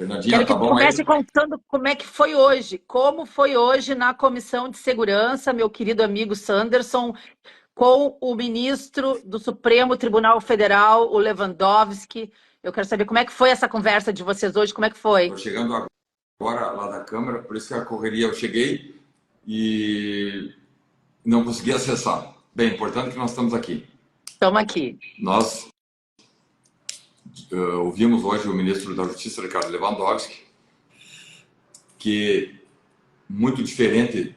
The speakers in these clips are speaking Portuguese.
Fernandinha, Quero tá que tu bom aí? comece contando como é que foi hoje. Como foi hoje na Comissão de Segurança, meu querido amigo Sanderson, com o ministro do Supremo Tribunal Federal, o Lewandowski. Eu quero saber como é que foi essa conversa de vocês hoje, como é que Tô foi? chegando agora lá da Câmara, por isso que a correria eu cheguei e não consegui acessar. Bem, importante que nós estamos aqui. Estamos aqui. Nós ouvimos hoje o ministro da Justiça, Ricardo Lewandowski, que muito diferente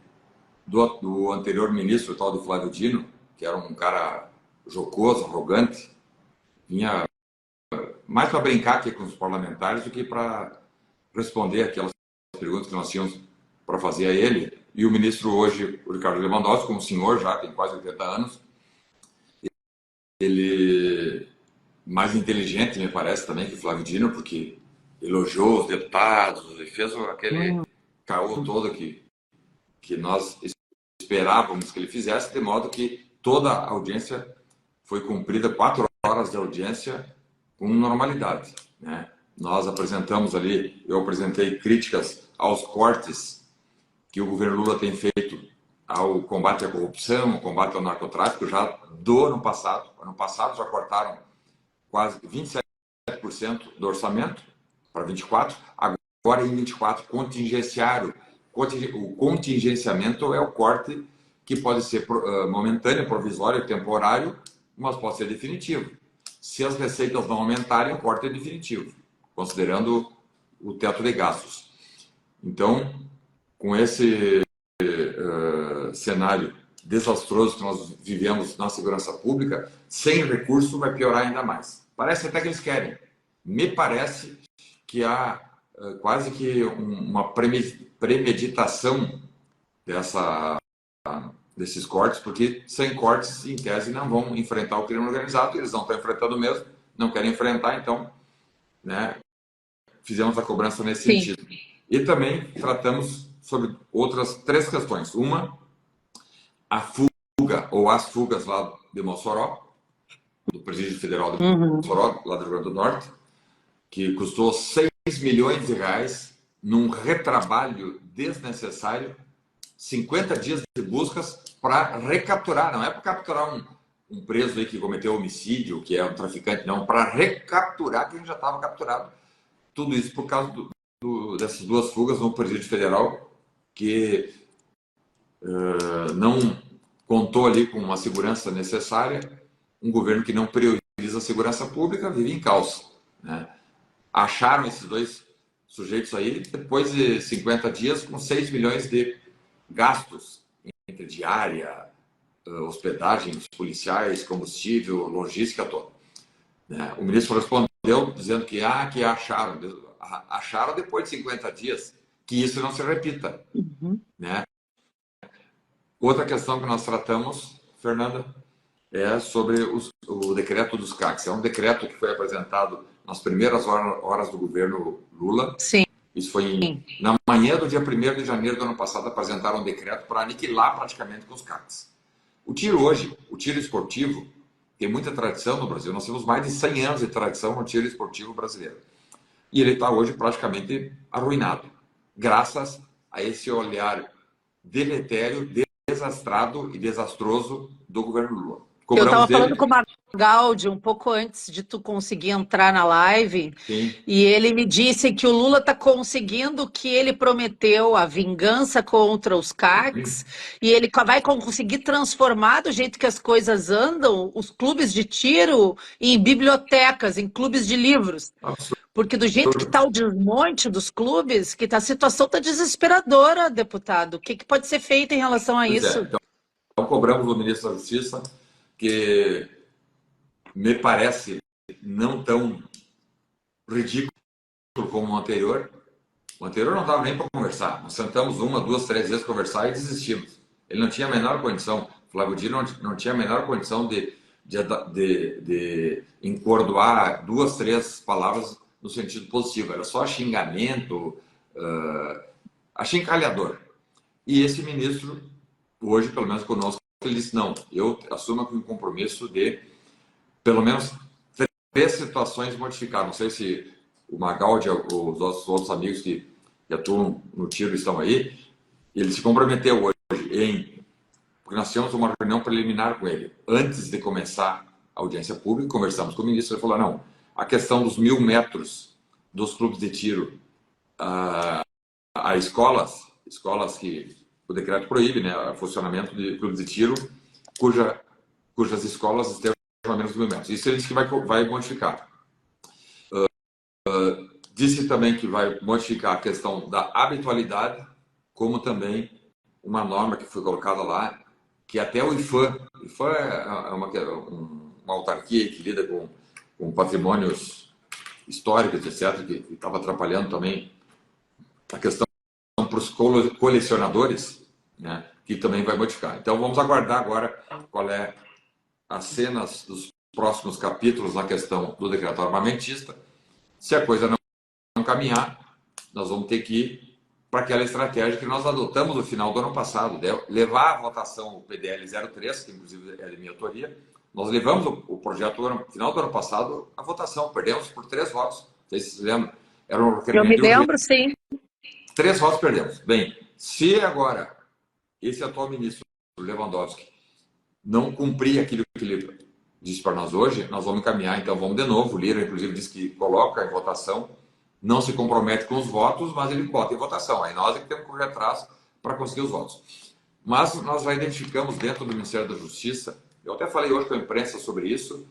do anterior ministro, o tal de Flávio Dino, que era um cara jocoso, arrogante, vinha mais para brincar aqui com os parlamentares do que para responder aquelas perguntas que nós tínhamos para fazer a ele. E o ministro hoje, o Ricardo Lewandowski, como senhor já tem quase 80 anos, ele mais inteligente, me parece também, que o Flávio Dino, porque elogiou os deputados e fez aquele Hum. caô todo que nós esperávamos que ele fizesse, de modo que toda a audiência foi cumprida, 4 horas de audiência com normalidade, né? Nós apresentamos ali, eu apresentei críticas aos cortes que o governo Lula tem feito ao combate à corrupção, ao combate ao narcotráfico, já do ano passado. Ano passado já cortaram quase 27% do orçamento para 24, agora em 24 contingenciaram. O contingenciamento é o corte que pode ser momentâneo, provisório, temporário, mas pode ser definitivo. Se as receitas não aumentarem, o corte é definitivo, considerando o teto de gastos. Então, com esse cenário desastroso que nós vivemos na segurança pública, sem recurso vai piorar ainda mais. Parece até que eles querem. Me parece que há quase que uma premeditação desses cortes, porque sem cortes, em tese, não vão enfrentar o crime organizado, eles não estão enfrentando mesmo, não querem enfrentar, então, né, fizemos a cobrança nesse Sim. sentido. E também tratamos sobre outras 3 questões. Uma, a fuga ou as fugas lá de Mossoró, do Presídio Federal de Uhum. Mossoró, lá do Rio Grande do Norte, que custou 6 milhões de reais num retrabalho desnecessário, 50 dias de buscas para recapturar, não é para capturar um preso aí que cometeu homicídio, que é um traficante, não, para recapturar quem já estava capturado. Tudo isso por causa dessas 2 fugas no Presídio Federal, que não contou ali com uma segurança necessária. Um governo que não prioriza a segurança pública vive em caos, né? Acharam esses 2 sujeitos aí depois de 50 dias com 6 milhões de gastos entre diária, hospedagens policiais, combustível, logística toda, né? O ministro respondeu dizendo que acharam depois de 50 dias, que isso não se repita, Uhum. né? Outra questão que nós tratamos, Fernanda, é sobre o decreto dos CACs. É um decreto que foi apresentado nas primeiras horas do governo Lula. Sim. Isso foi na manhã do dia 1º de janeiro do ano passado, apresentaram um decreto para aniquilar praticamente com os CACs. O tiro hoje, o tiro esportivo, tem muita tradição no Brasil. Nós temos mais de 100 anos de tradição no tiro esportivo brasileiro. E ele está hoje praticamente arruinado, graças a esse olhar deletério, desastrado e desastroso do governo Lula. Eu Cobramos estava falando dele, com o Magaldi um pouco antes de tu conseguir entrar na live, sim, e ele me disse que o Lula está conseguindo o que ele prometeu, a vingança contra os CACs, e ele vai conseguir transformar, do jeito que as coisas andam, os clubes de tiro em bibliotecas, em clubes de livros. Porque do jeito que está o desmonte dos clubes, a situação está desesperadora, deputado. O que pode ser feito em relação a pois é. isso? Então, cobramos do ministro da Justiça, que me parece não tão ridículo como o anterior. O anterior não dava nem para conversar. Nós sentamos 1, 2, 3 vezes conversar e desistimos. Ele não tinha a menor condição, Flávio Dino não tinha a menor condição de encordoar 2, 3 palavras no sentido positivo. Era só xingamento, achincalhador. E esse ministro, hoje, pelo menos conosco, ele disse, não, eu assumo aqui um compromisso de, pelo menos, 3 situações modificar. Não sei se o Magaldi, os nossos outros amigos que atuam no tiro estão aí, ele se comprometeu hoje porque nós tínhamos uma reunião preliminar com ele. Antes de começar a audiência pública, conversamos com o ministro, ele falou, não, a questão dos 1.000 metros dos clubes de tiro a escolas que o decreto proíbe, né, o funcionamento de clubes de tiro, cujas escolas estejam a menos de 1.000 metros. Isso ele disse que vai modificar. Disse também que vai modificar a questão da habitualidade, como também uma norma que foi colocada lá, que até o IFAM é uma autarquia que lida com patrimônios históricos, etc., que estava atrapalhando também a questão para os colecionadores, né, que também vai modificar. Então vamos aguardar agora qual é as cenas dos próximos capítulos na questão do decreto armamentista. Se a coisa não caminhar, nós vamos ter que ir para aquela estratégia que nós adotamos no final do ano passado, levar à votação o PDL 03, que inclusive é de minha autoria. Nós levamos o projeto no final do ano passado à votação, perdemos por 3 votos. Não sei se vocês lembram. Era um Eu me lembro, sim. 3 votos perdemos. Bem, se agora esse atual ministro Lewandowski não cumprir aquilo que ele disse para nós hoje, nós vamos encaminhar, então vamos de novo. O Lira, inclusive, disse que coloca em votação, não se compromete com os votos, mas ele bota em votação. Aí nós é que temos que correr atrás para conseguir os votos. Mas nós já identificamos dentro do Ministério da Justiça, eu até falei hoje com a imprensa sobre isso,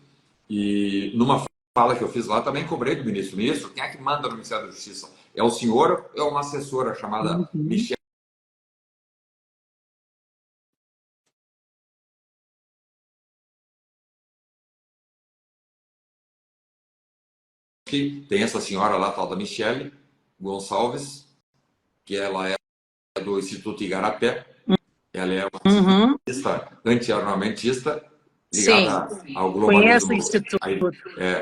e numa fala que eu fiz lá também cobrei do ministro. Ministro, quem é que manda no Ministério da Justiça? É o senhor ou é uma assessora chamada Michelle? Tem essa senhora lá, tal da Michele Gonçalves, que ela é do Instituto Igarapé. Ela é uma anti-armamentista ligada ao globalismo. Conheço o Instituto.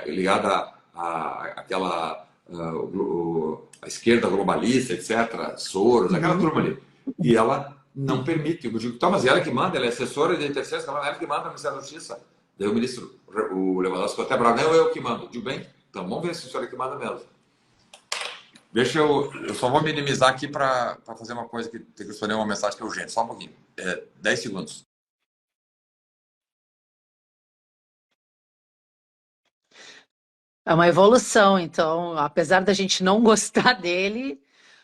Ligada àquela a esquerda globalista, etc., Soros, aquela turma ali. E ela não permite. Eu digo, tá, mas ela que manda, ela é assessora de terceiros, ela que manda no Ministério da Justiça. Daí o ministro, o Lewandowski ficou até bravo, não, eu que mando. Digo, bem, então vamos ver se a senhora que manda mesmo. Deixa eu só vou minimizar aqui para fazer uma coisa que tem que responder uma mensagem que é urgente. Só um pouquinho. 10 segundos. É uma evolução, então, apesar da gente não gostar dele,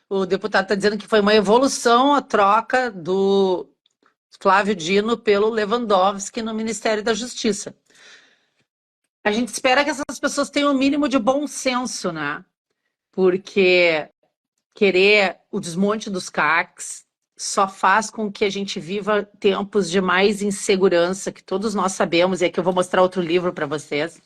o deputado está dizendo que foi uma evolução a troca do Flávio Dino pelo Lewandowski no Ministério da Justiça. A gente espera que essas pessoas tenham o mínimo de bom senso, né? Porque querer o desmonte dos CACs só faz com que a gente viva tempos de mais insegurança, que todos nós sabemos, e aqui eu vou mostrar outro livro para vocês,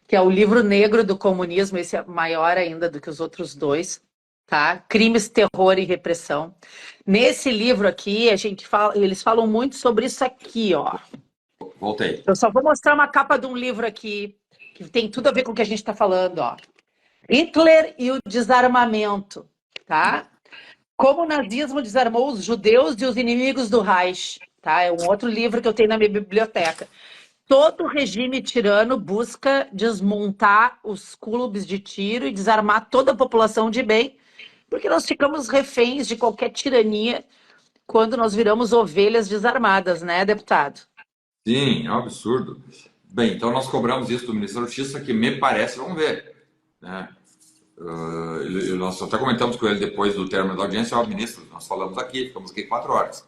que é o Livro Negro do Comunismo, esse é maior ainda do que os outros dois, tá? Crimes, Terror e Repressão. Nesse livro aqui, eles falam muito sobre isso aqui, ó. Voltei. Eu só vou mostrar uma capa de um livro aqui, que tem tudo a ver com o que a gente está falando, ó. Hitler e o desarmamento, tá? Como o nazismo desarmou os judeus e os inimigos do Reich, tá? É um outro livro que eu tenho na minha biblioteca. Todo regime tirano busca desmontar os clubes de tiro e desarmar toda a população de bem, porque nós ficamos reféns de qualquer tirania quando nós viramos ovelhas desarmadas, né, deputado? Sim, é um absurdo. Bem, então nós cobramos isso do ministro da Justiça, que me parece, vamos ver, né? Nós até comentamos com ele depois do término da audiência, ó, ministro, nós falamos aqui, ficamos aqui 4 horas.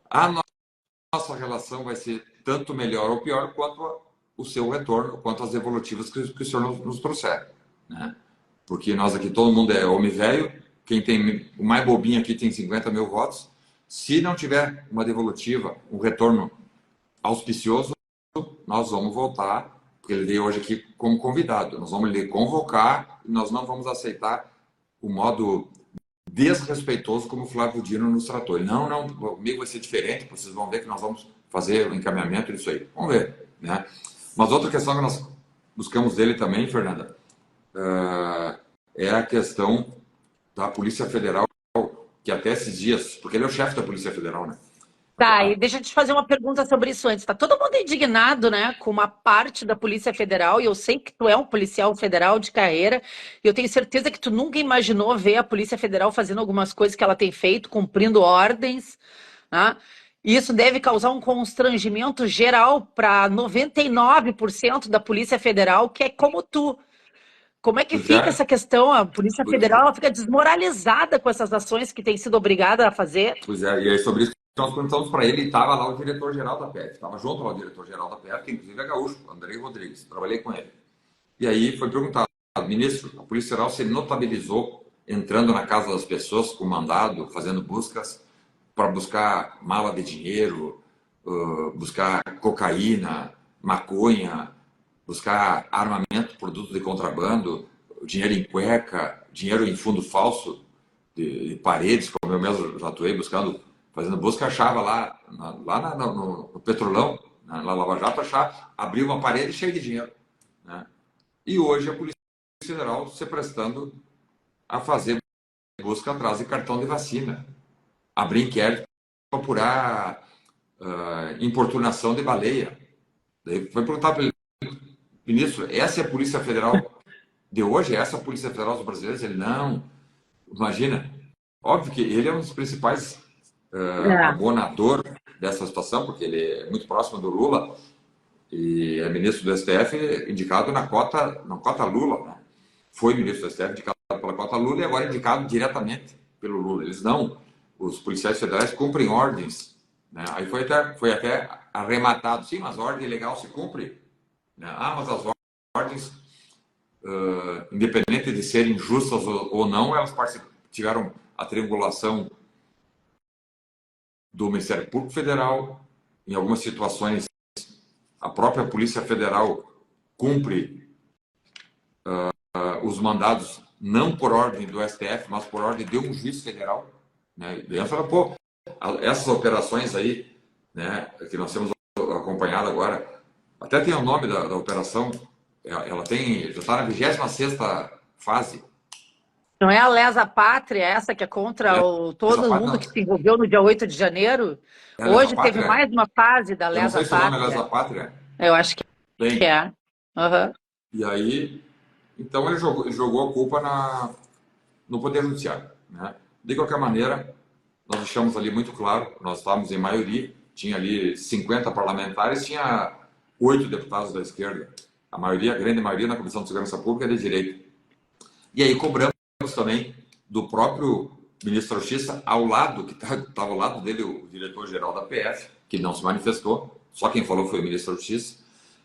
A nossa relação vai ser tanto melhor ou pior quanto o seu retorno, quanto as devolutivas que o senhor nos trouxer, né? Porque nós aqui, todo mundo é homem velho, quem tem o mais bobinho aqui tem 50 mil votos. Se não tiver uma devolutiva, um retorno auspicioso, nós vamos voltar, porque ele veio hoje aqui como convidado. Nós vamos lhe convocar e nós não vamos aceitar o modo desrespeitoso como o Flávio Dino nos tratou. Ele, não, comigo vai ser diferente, vocês vão ver que nós vamos fazer o encaminhamento disso aí. Vamos ver, né? Mas outra questão que nós buscamos dele também, Fernanda, é a questão da Polícia Federal, que até esses dias, porque ele é o chefe da Polícia Federal, né? Tá, e deixa eu te fazer uma pergunta sobre isso antes. Tá todo mundo indignado, né, com uma parte da Polícia Federal, e eu sei que tu é um policial federal de carreira, e eu tenho certeza que tu nunca imaginou ver a Polícia Federal fazendo algumas coisas que ela tem feito, cumprindo ordens, né? E isso deve causar um constrangimento geral para 99% da Polícia Federal, que é como tu. Como é que Pois fica é, essa questão? A Polícia Federal ela fica desmoralizada com essas ações que tem sido obrigada a fazer. pois é, e aí sobre isso nós perguntamos para ele, e estava lá o diretor-geral da PF, estava junto lá o diretor-geral da PF, que inclusive é gaúcho, Andrei Rodrigues, trabalhei com ele. E aí foi perguntado, ministro, a Polícia Federal se notabilizou entrando na casa das pessoas com mandado, fazendo buscas para buscar mala de dinheiro, buscar cocaína, maconha, buscar armamento, produto de contrabando, dinheiro em cueca, dinheiro em fundo falso de paredes, como eu mesmo já atuei buscando, fazendo busca, achava lá, no Petrolão, na Lava Jato, achava, abriu uma parede cheia de dinheiro. Né? E hoje a Polícia Federal se prestando a fazer busca atrás de cartão de vacina, abrir inquérito para apurar importunação de baleia. Daí foi perguntar para ele, ministro, essa é a Polícia Federal de hoje? Essa é a Polícia Federal dos brasileiros? Ele, não, imagina. Óbvio que ele é um dos principais É. abonador dessa situação, porque ele é muito próximo do Lula e é ministro do STF indicado na cota Lula. Né? Foi ministro do STF indicado pela cota Lula e agora indicado diretamente pelo Lula. Eles não, os policiais federais cumprem ordens. Né? Aí foi até arrematado. Sim, mas a ordem legal se cumpre. Né? Ah, mas as ordens, independente de serem justas ou não, elas tiveram a triangulação do Ministério Público Federal. Em algumas situações, a própria Polícia Federal cumpre os mandados não por ordem do STF, mas por ordem de um juiz federal. Né? E fala, pô, essas operações aí, né, que nós temos acompanhado agora, até tem o nome da operação, ela já está na 26ª fase. Não é a Lesa Pátria, essa que é contra Lesa todo Pátria, mundo que não. se envolveu no dia 8 de janeiro? É a Lesa Hoje teve Pátria? mais uma fase da Eu não Lesa sei se o nome é Pátria. Lesa Pátria. Eu acho que Tem. é. Aham. E aí, então ele jogou a culpa no Poder Judiciário. Né? De qualquer maneira, nós deixamos ali muito claro, nós estávamos em maioria, tinha ali 50 parlamentares, tinha 8 deputados da esquerda, a grande maioria na Comissão de Segurança Pública é de direita. E aí cobramos também do próprio ministro da Justiça, ao lado, que estava ao lado dele, o diretor-geral da PF, que não se manifestou, só quem falou foi o ministro da Justiça,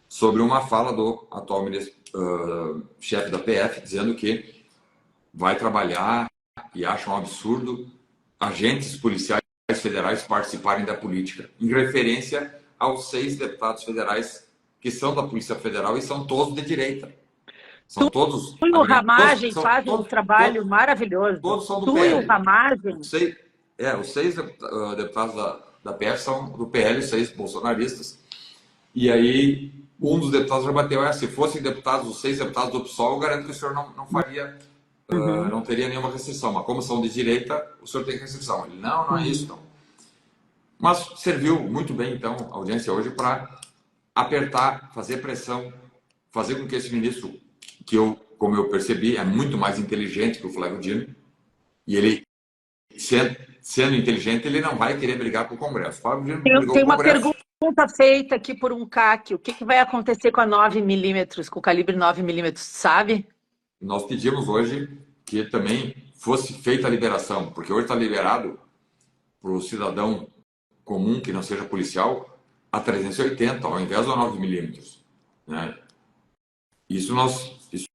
sobre uma fala do atual chefe da PF, dizendo que vai trabalhar e acha um absurdo agentes policiais federais participarem da política, em referência aos 6 deputados federais que são da Polícia Federal e são todos de direita. São todos Tu e o alinhados. Ramagem fazem um trabalho maravilhoso. Todos são do Tu e o PL. Ramagem. Os seis deputados da PF são do PL, 6 bolsonaristas. E aí, um dos deputados já bateu, se fossem deputados, os 6 deputados do PSOL, eu garanto que o senhor não faria, não teria nenhuma restrição. Mas como são de direita, o senhor tem restrição. Ele, não é isso, não. Mas serviu muito bem, então, a audiência hoje para apertar, fazer pressão, fazer com que esse ministro, que como eu percebi, é muito mais inteligente que o Flávio Dino, e ele, sendo inteligente, ele não vai querer brigar com o Congresso. O Flávio Dino brigou Tem com o uma Congresso. pergunta feita aqui por um CAC. O que vai acontecer com a 9mm, com o calibre 9mm, sabe? Nós pedimos hoje que também fosse feita a liberação, porque hoje está liberado para o cidadão comum, que não seja policial, a 380, ao invés do 9mm. Né? Isso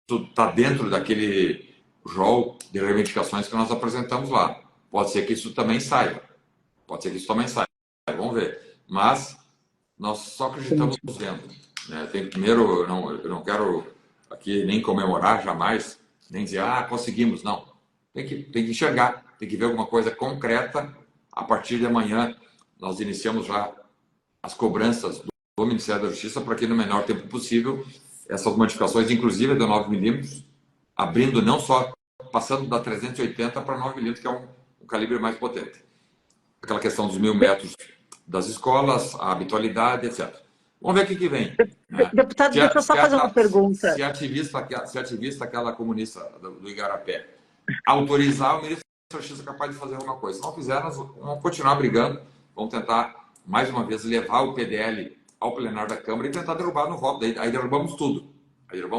está dentro daquele rol de reivindicações que nós apresentamos lá. Pode ser que isso também saia. Vamos ver. Mas nós só acreditamos vendo. Né? Primeiro, eu não quero aqui nem comemorar jamais, nem dizer, conseguimos. Não. Tem que enxergar, tem que ver alguma coisa concreta. A partir de amanhã, nós iniciamos já as cobranças do Ministério da Justiça para que, no menor tempo possível, essas modificações, inclusive do 9mm, abrindo não só, passando da 380 para 9mm, que é um calibre mais potente. Aquela questão dos 1.000 metros das escolas, a habitualidade, etc. Vamos ver o que vem. Né? Deputado, deixa eu só fazer uma pergunta. Se ativista aquela comunista do Igarapé autorizar, o ministro da Justiça é capaz de fazer alguma coisa. Se não fizer, nós vamos continuar brigando, vamos tentar, mais uma vez, levar o PDL ao plenário da Câmara e tentar derrubar no voto. Aí derrubamos tudo.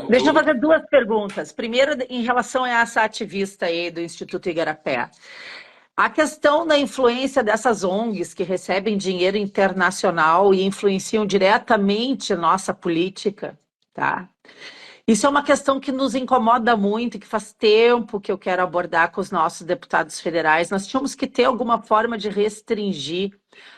Deixa eu fazer duas perguntas. Primeiro, em relação a essa ativista aí do Instituto Igarapé. A questão da influência dessas ONGs que recebem dinheiro internacional e influenciam diretamente a nossa política, tá? Isso é uma questão que nos incomoda muito e que faz tempo que eu quero abordar com os nossos deputados federais. Nós tínhamos que ter alguma forma de restringir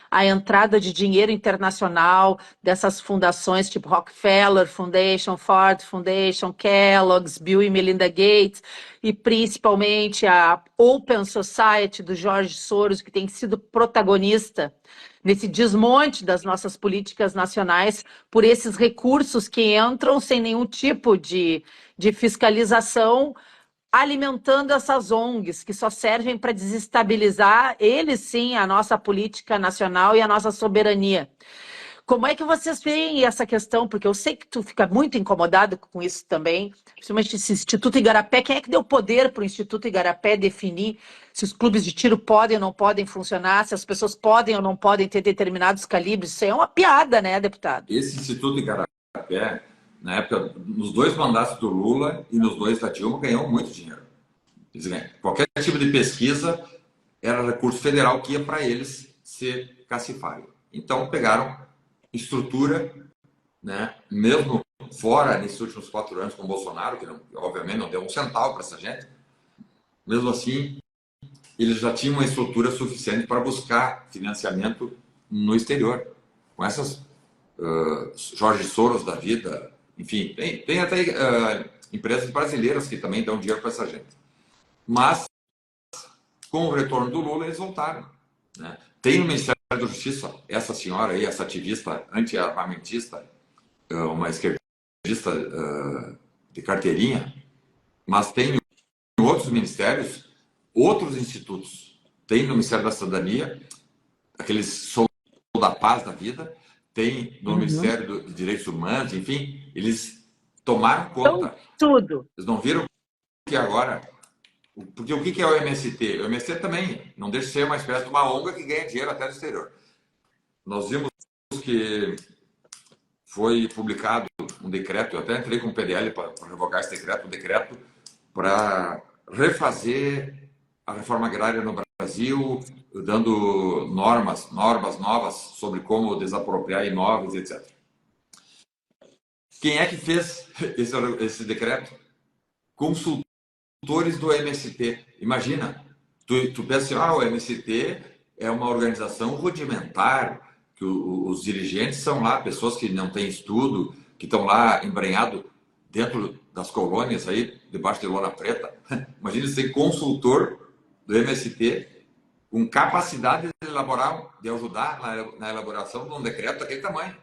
a entrada de dinheiro internacional dessas fundações tipo Rockefeller Foundation, Ford Foundation, Kellogg's, Bill e Melinda Gates e principalmente a Open Society do George Soros, que tem sido protagonista nesse desmonte das nossas políticas nacionais por esses recursos que entram sem nenhum tipo de fiscalização, alimentando essas ONGs que só servem para desestabilizar, eles sim, a nossa política nacional e a nossa soberania. Como é que vocês veem essa questão? Porque eu sei que tu fica muito incomodado com isso também, principalmente esse Instituto Igarapé. Quem é que deu poder para o Instituto Igarapé definir se os clubes de tiro podem ou não podem funcionar, se as pessoas podem ou não podem ter determinados calibres? Isso aí é uma piada, né, deputado? Esse Instituto Igarapé, na época, nos 2 mandatos do Lula e nos 2 da Dilma, ganhou muito dinheiro. Qualquer tipo de pesquisa era recurso federal que ia para eles ser cacifário. Então, pegaram estrutura, né? Mesmo fora, nesses últimos 4 anos com o Bolsonaro, que obviamente não deu um centavo para essa gente, mesmo assim, eles já tinham uma estrutura suficiente para buscar financiamento no exterior. Com essas Jorge Soros da vida, enfim, tem até empresas brasileiras que também dão dinheiro para essa gente. Mas, com o retorno do Lula, eles voltaram. Né? Tem no Ministério da Justiça essa senhora aí, essa ativista anti-armamentista, uma esquerdista de carteirinha, mas tem em outros ministérios, outros institutos. Tem no Ministério da Cidadania, aqueles Sou da Paz da vida, tem no Ministério dos Direitos Humanos, enfim, eles tomaram conta. Então, tudo. Eles não viram que agora... Porque o que é o MST? O MST também não deixa de ser uma espécie de uma ONG que ganha dinheiro até do exterior. Nós vimos que foi publicado um decreto, eu até entrei com o PDL para revogar esse decreto, um decreto para refazer a reforma agrária no Brasil, dando normas novas sobre como desapropriar imóveis, etc. Quem é que fez esse decreto? Consultores do MST. Imagina, tu pensa assim, o MST é uma organização rudimentar, que os dirigentes são lá pessoas que não têm estudo, que estão lá embrenhados dentro das colônias aí, debaixo de lona preta. Imagina ser consultor do MST com capacidade de elaborar, de ajudar na elaboração de um decreto daquele tamanho.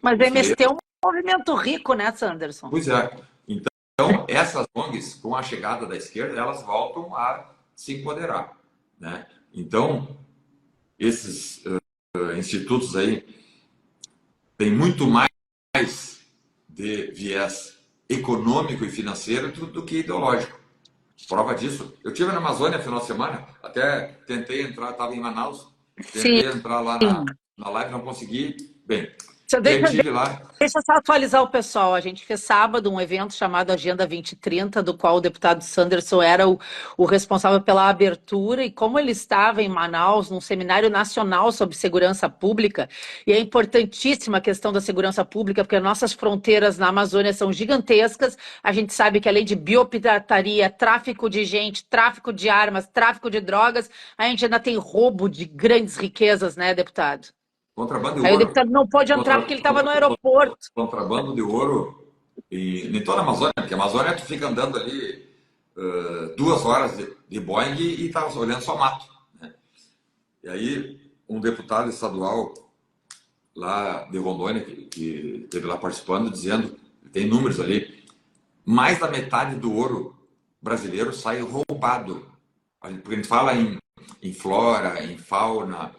Mas o MST é um movimento rico, né, Sanderson? Pois é. Então, essas ONGs, com a chegada da esquerda, elas voltam a se empoderar. Né? Então, esses institutos aí têm muito mais de viés econômico e financeiro do que ideológico. Prova disso. Eu estive na Amazônia no final de semana, até tentei entrar, estava em Manaus, tentei entrar lá na live, não consegui. Bem, estive lá. Deixa eu só atualizar o pessoal. A gente fez sábado um evento chamado Agenda 2030, do qual o deputado Sanderson era o responsável pela abertura, e como ele estava em Manaus, num seminário nacional sobre segurança pública, e é importantíssima a questão da segurança pública, porque nossas fronteiras na Amazônia são gigantescas. A gente sabe que além de biopirataria, tráfico de gente, tráfico de armas, tráfico de drogas, a gente ainda tem roubo de grandes riquezas, né, deputado? Contrabando de ouro. Aí o deputado não pôde entrar porque ele estava no aeroporto. Contrabando de ouro em toda a Amazônia, porque a Amazônia tu fica andando ali 2 horas de Boeing e tá olhando só mato. Né? E aí um deputado estadual lá de Rondônia, que esteve lá participando, dizendo, tem números ali, mais da metade do ouro brasileiro sai roubado. Porque a gente fala em flora, em fauna,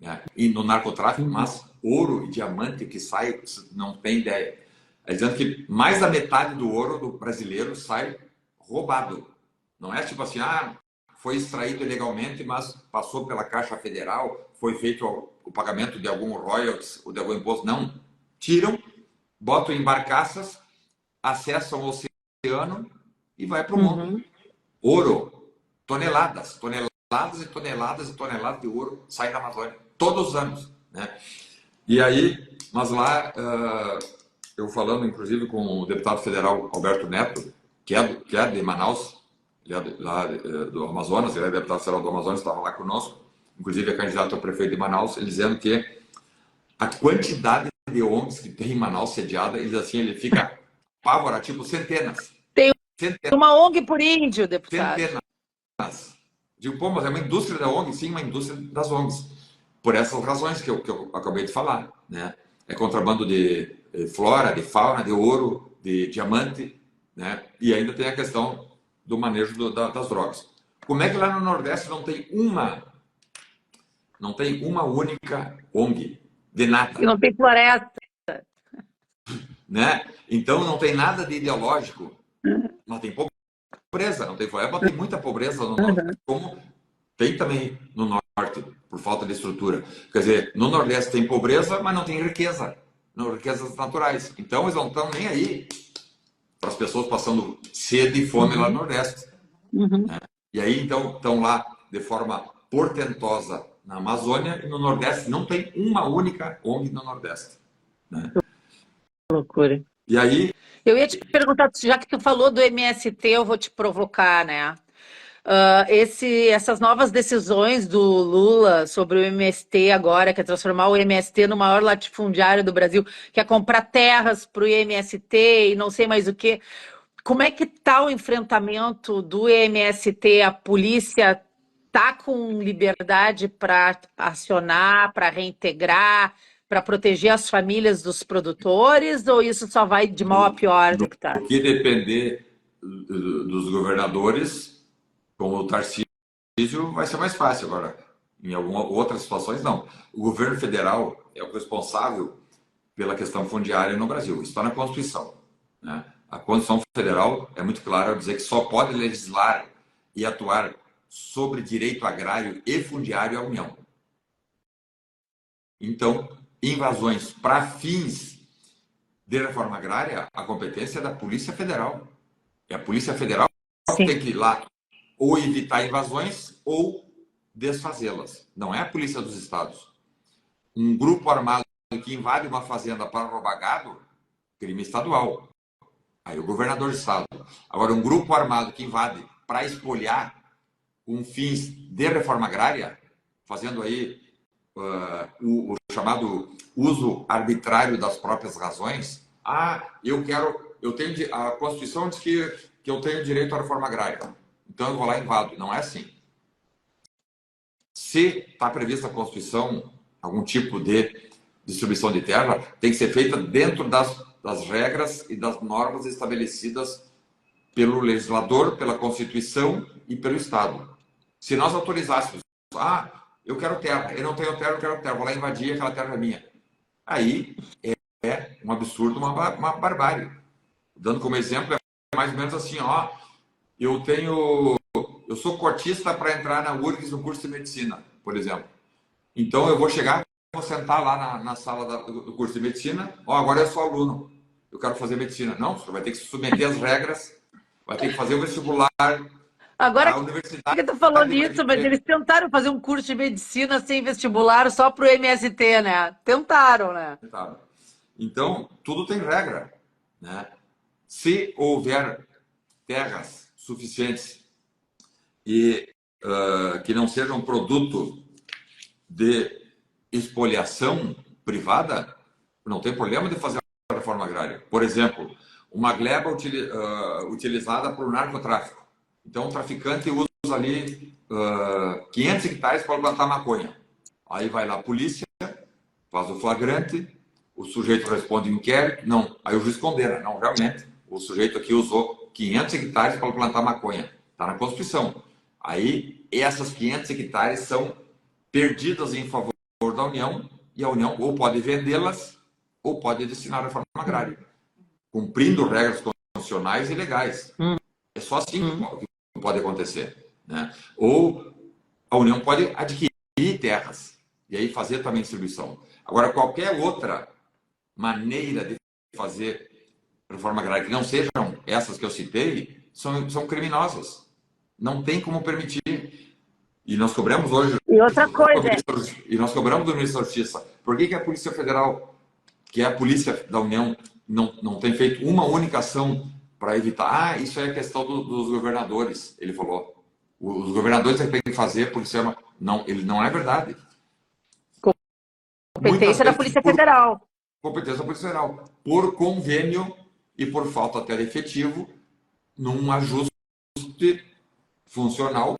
né? E no narcotráfico, mas ouro e diamante que sai, não tem ideia. É dizendo que mais da metade do ouro do brasileiro sai roubado. Não é tipo assim, foi extraído ilegalmente, mas passou pela Caixa Federal, foi feito o pagamento de algum royalties ou de algum imposto. Não. Tiram, botam em barcaças, acessam o oceano e vai para o mundo. Ouro, toneladas, toneladas e toneladas e toneladas de ouro saem da Amazônia todos os anos, né? E aí, mas lá, eu falando inclusive com o deputado federal Alberto Neto, que é de Manaus, ele é lá do Amazonas, ele é deputado federal do Amazonas, estava lá conosco, inclusive é candidato a prefeito de Manaus, ele dizendo que a quantidade de ONGs que tem em Manaus sediada, ele fica apavorado, tipo centenas. Tem Centenas. uma ONG por índio, deputado. Centenas. Digo, pô, mas é uma indústria da ONG? Sim, uma indústria das ONGs. Por essas razões que eu acabei de falar, né? É contrabando de flora, de fauna, de ouro, de diamante, né? E ainda tem a questão do manejo das drogas. Como é que lá no Nordeste não tem uma única ONG de nada? E não tem floresta. Né? Então não tem nada de ideológico, mas tem pobreza, não tem floresta, mas tem muita pobreza no Nordeste, como tem também no Norte, por falta de estrutura. Quer dizer, no Nordeste tem pobreza, mas não tem riqueza, não riquezas naturais. Então eles não estão nem aí para as pessoas passando sede e fome lá no Nordeste. Né? E aí então estão lá de forma portentosa na Amazônia e no Nordeste não tem uma única ONG no Nordeste. Né? Loucura. E aí... Eu ia te perguntar, já que tu falou do MST, eu vou te provocar, né? Essas novas decisões do Lula sobre o MST agora, que é transformar o MST no maior latifundiário do Brasil, que é comprar terras para o MST e não sei mais o quê. Como é que está o enfrentamento do MST? A polícia está com liberdade para acionar, para reintegrar, para proteger as famílias dos produtores, ou isso só vai de mal a pior, deputado? O que depender dos governadores, como o Tarcísio, vai ser mais fácil agora. Em outras situações, não. O governo federal é o responsável pela questão fundiária no Brasil. Isso está na Constituição. Né? A Constituição Federal é muito clara ao dizer que só pode legislar e atuar sobre direito agrário e fundiário a União. Então, invasões para fins de reforma agrária, a competência é da Polícia Federal. É a Polícia Federal que tem que ir lá ou evitar invasões ou desfazê-las. Não é a Polícia dos Estados. Um grupo armado que invade uma fazenda para roubar gado, crime estadual. Aí o governador do estado. Agora, um grupo armado que invade para espoliar com fins de reforma agrária, fazendo aí o chamado uso arbitrário das próprias razões. A Constituição diz que eu tenho direito à reforma agrária, então eu vou lá e invado. Não é assim. Se está prevista na Constituição algum tipo de distribuição de terra, tem que ser feita dentro das regras e das normas estabelecidas pelo legislador, pela Constituição e pelo Estado. Se nós autorizássemos, eu quero terra, eu não tenho terra, eu quero terra, vou lá invadir, aquela terra é minha. Aí é um absurdo, uma barbárie. Dando como exemplo, é mais ou menos assim, eu sou cotista para entrar na URGS no curso de medicina, por exemplo. Então eu vou chegar, vou sentar lá na sala do curso de medicina, agora eu sou aluno, eu quero fazer medicina. Não, você vai ter que se submeter às regras, vai ter que fazer o vestibular. Agora que tu falou nisso, mas eles tentaram fazer um curso de medicina sem vestibular só para o MST, né? Tentaram, né? Tentaram. Então, tudo tem regra, né? Se houver terras suficientes e que não sejam produto de expoliação privada, não tem problema de fazer a reforma agrária. Por exemplo, uma gleba utilizada para o narcotráfico. Então, o traficante usa ali 500 hectares para plantar maconha. Aí vai lá a polícia, faz o flagrante, o sujeito responde inquérito. Não, aí o juiz condena. Não, realmente, o sujeito aqui usou 500 hectares para plantar maconha. Está na Constituição. Aí, essas 500 hectares são perdidas em favor da União, e a União ou pode vendê-las ou pode destinar à reforma agrária, cumprindo regras constitucionais e legais. É só assim que pode acontecer, né? Ou a União pode adquirir terras e aí fazer também distribuição. Agora, qualquer outra maneira de fazer reforma agrária que não sejam essas que eu citei, são criminosas. Não tem como permitir. E nós cobramos hoje. E outra coisa E nós cobramos do ministro da Justiça. Por que a Polícia Federal, que é a polícia da União, não tem feito uma única ação para evitar? Ah, isso é questão dos governadores, ele falou. Os governadores têm que fazer, porque isso não, ele não é verdade. competência da Polícia Federal. Competência da Polícia Federal. Por convênio e por falta até de efetivo, num ajuste funcional,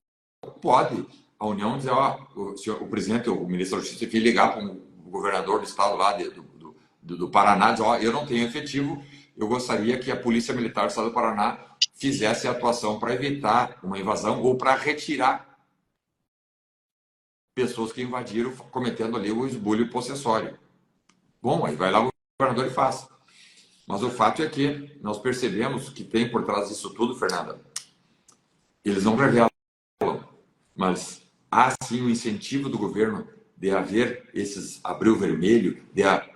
pode a União dizer, ó, o presidente, o ministro da Justiça, ligar para o governador do estado lá do Paraná, dizer, ó, eu não tenho efetivo, eu gostaria que a Polícia Militar do estado do Paraná fizesse a atuação para evitar uma invasão ou para retirar pessoas que invadiram, cometendo ali o esbulho possessório. Bom, aí vai lá o governador e faz. Mas o fato é que nós percebemos que tem por trás disso tudo, Fernanda, eles não revelam, mas há sim o incentivo do governo de haver esses abril vermelho,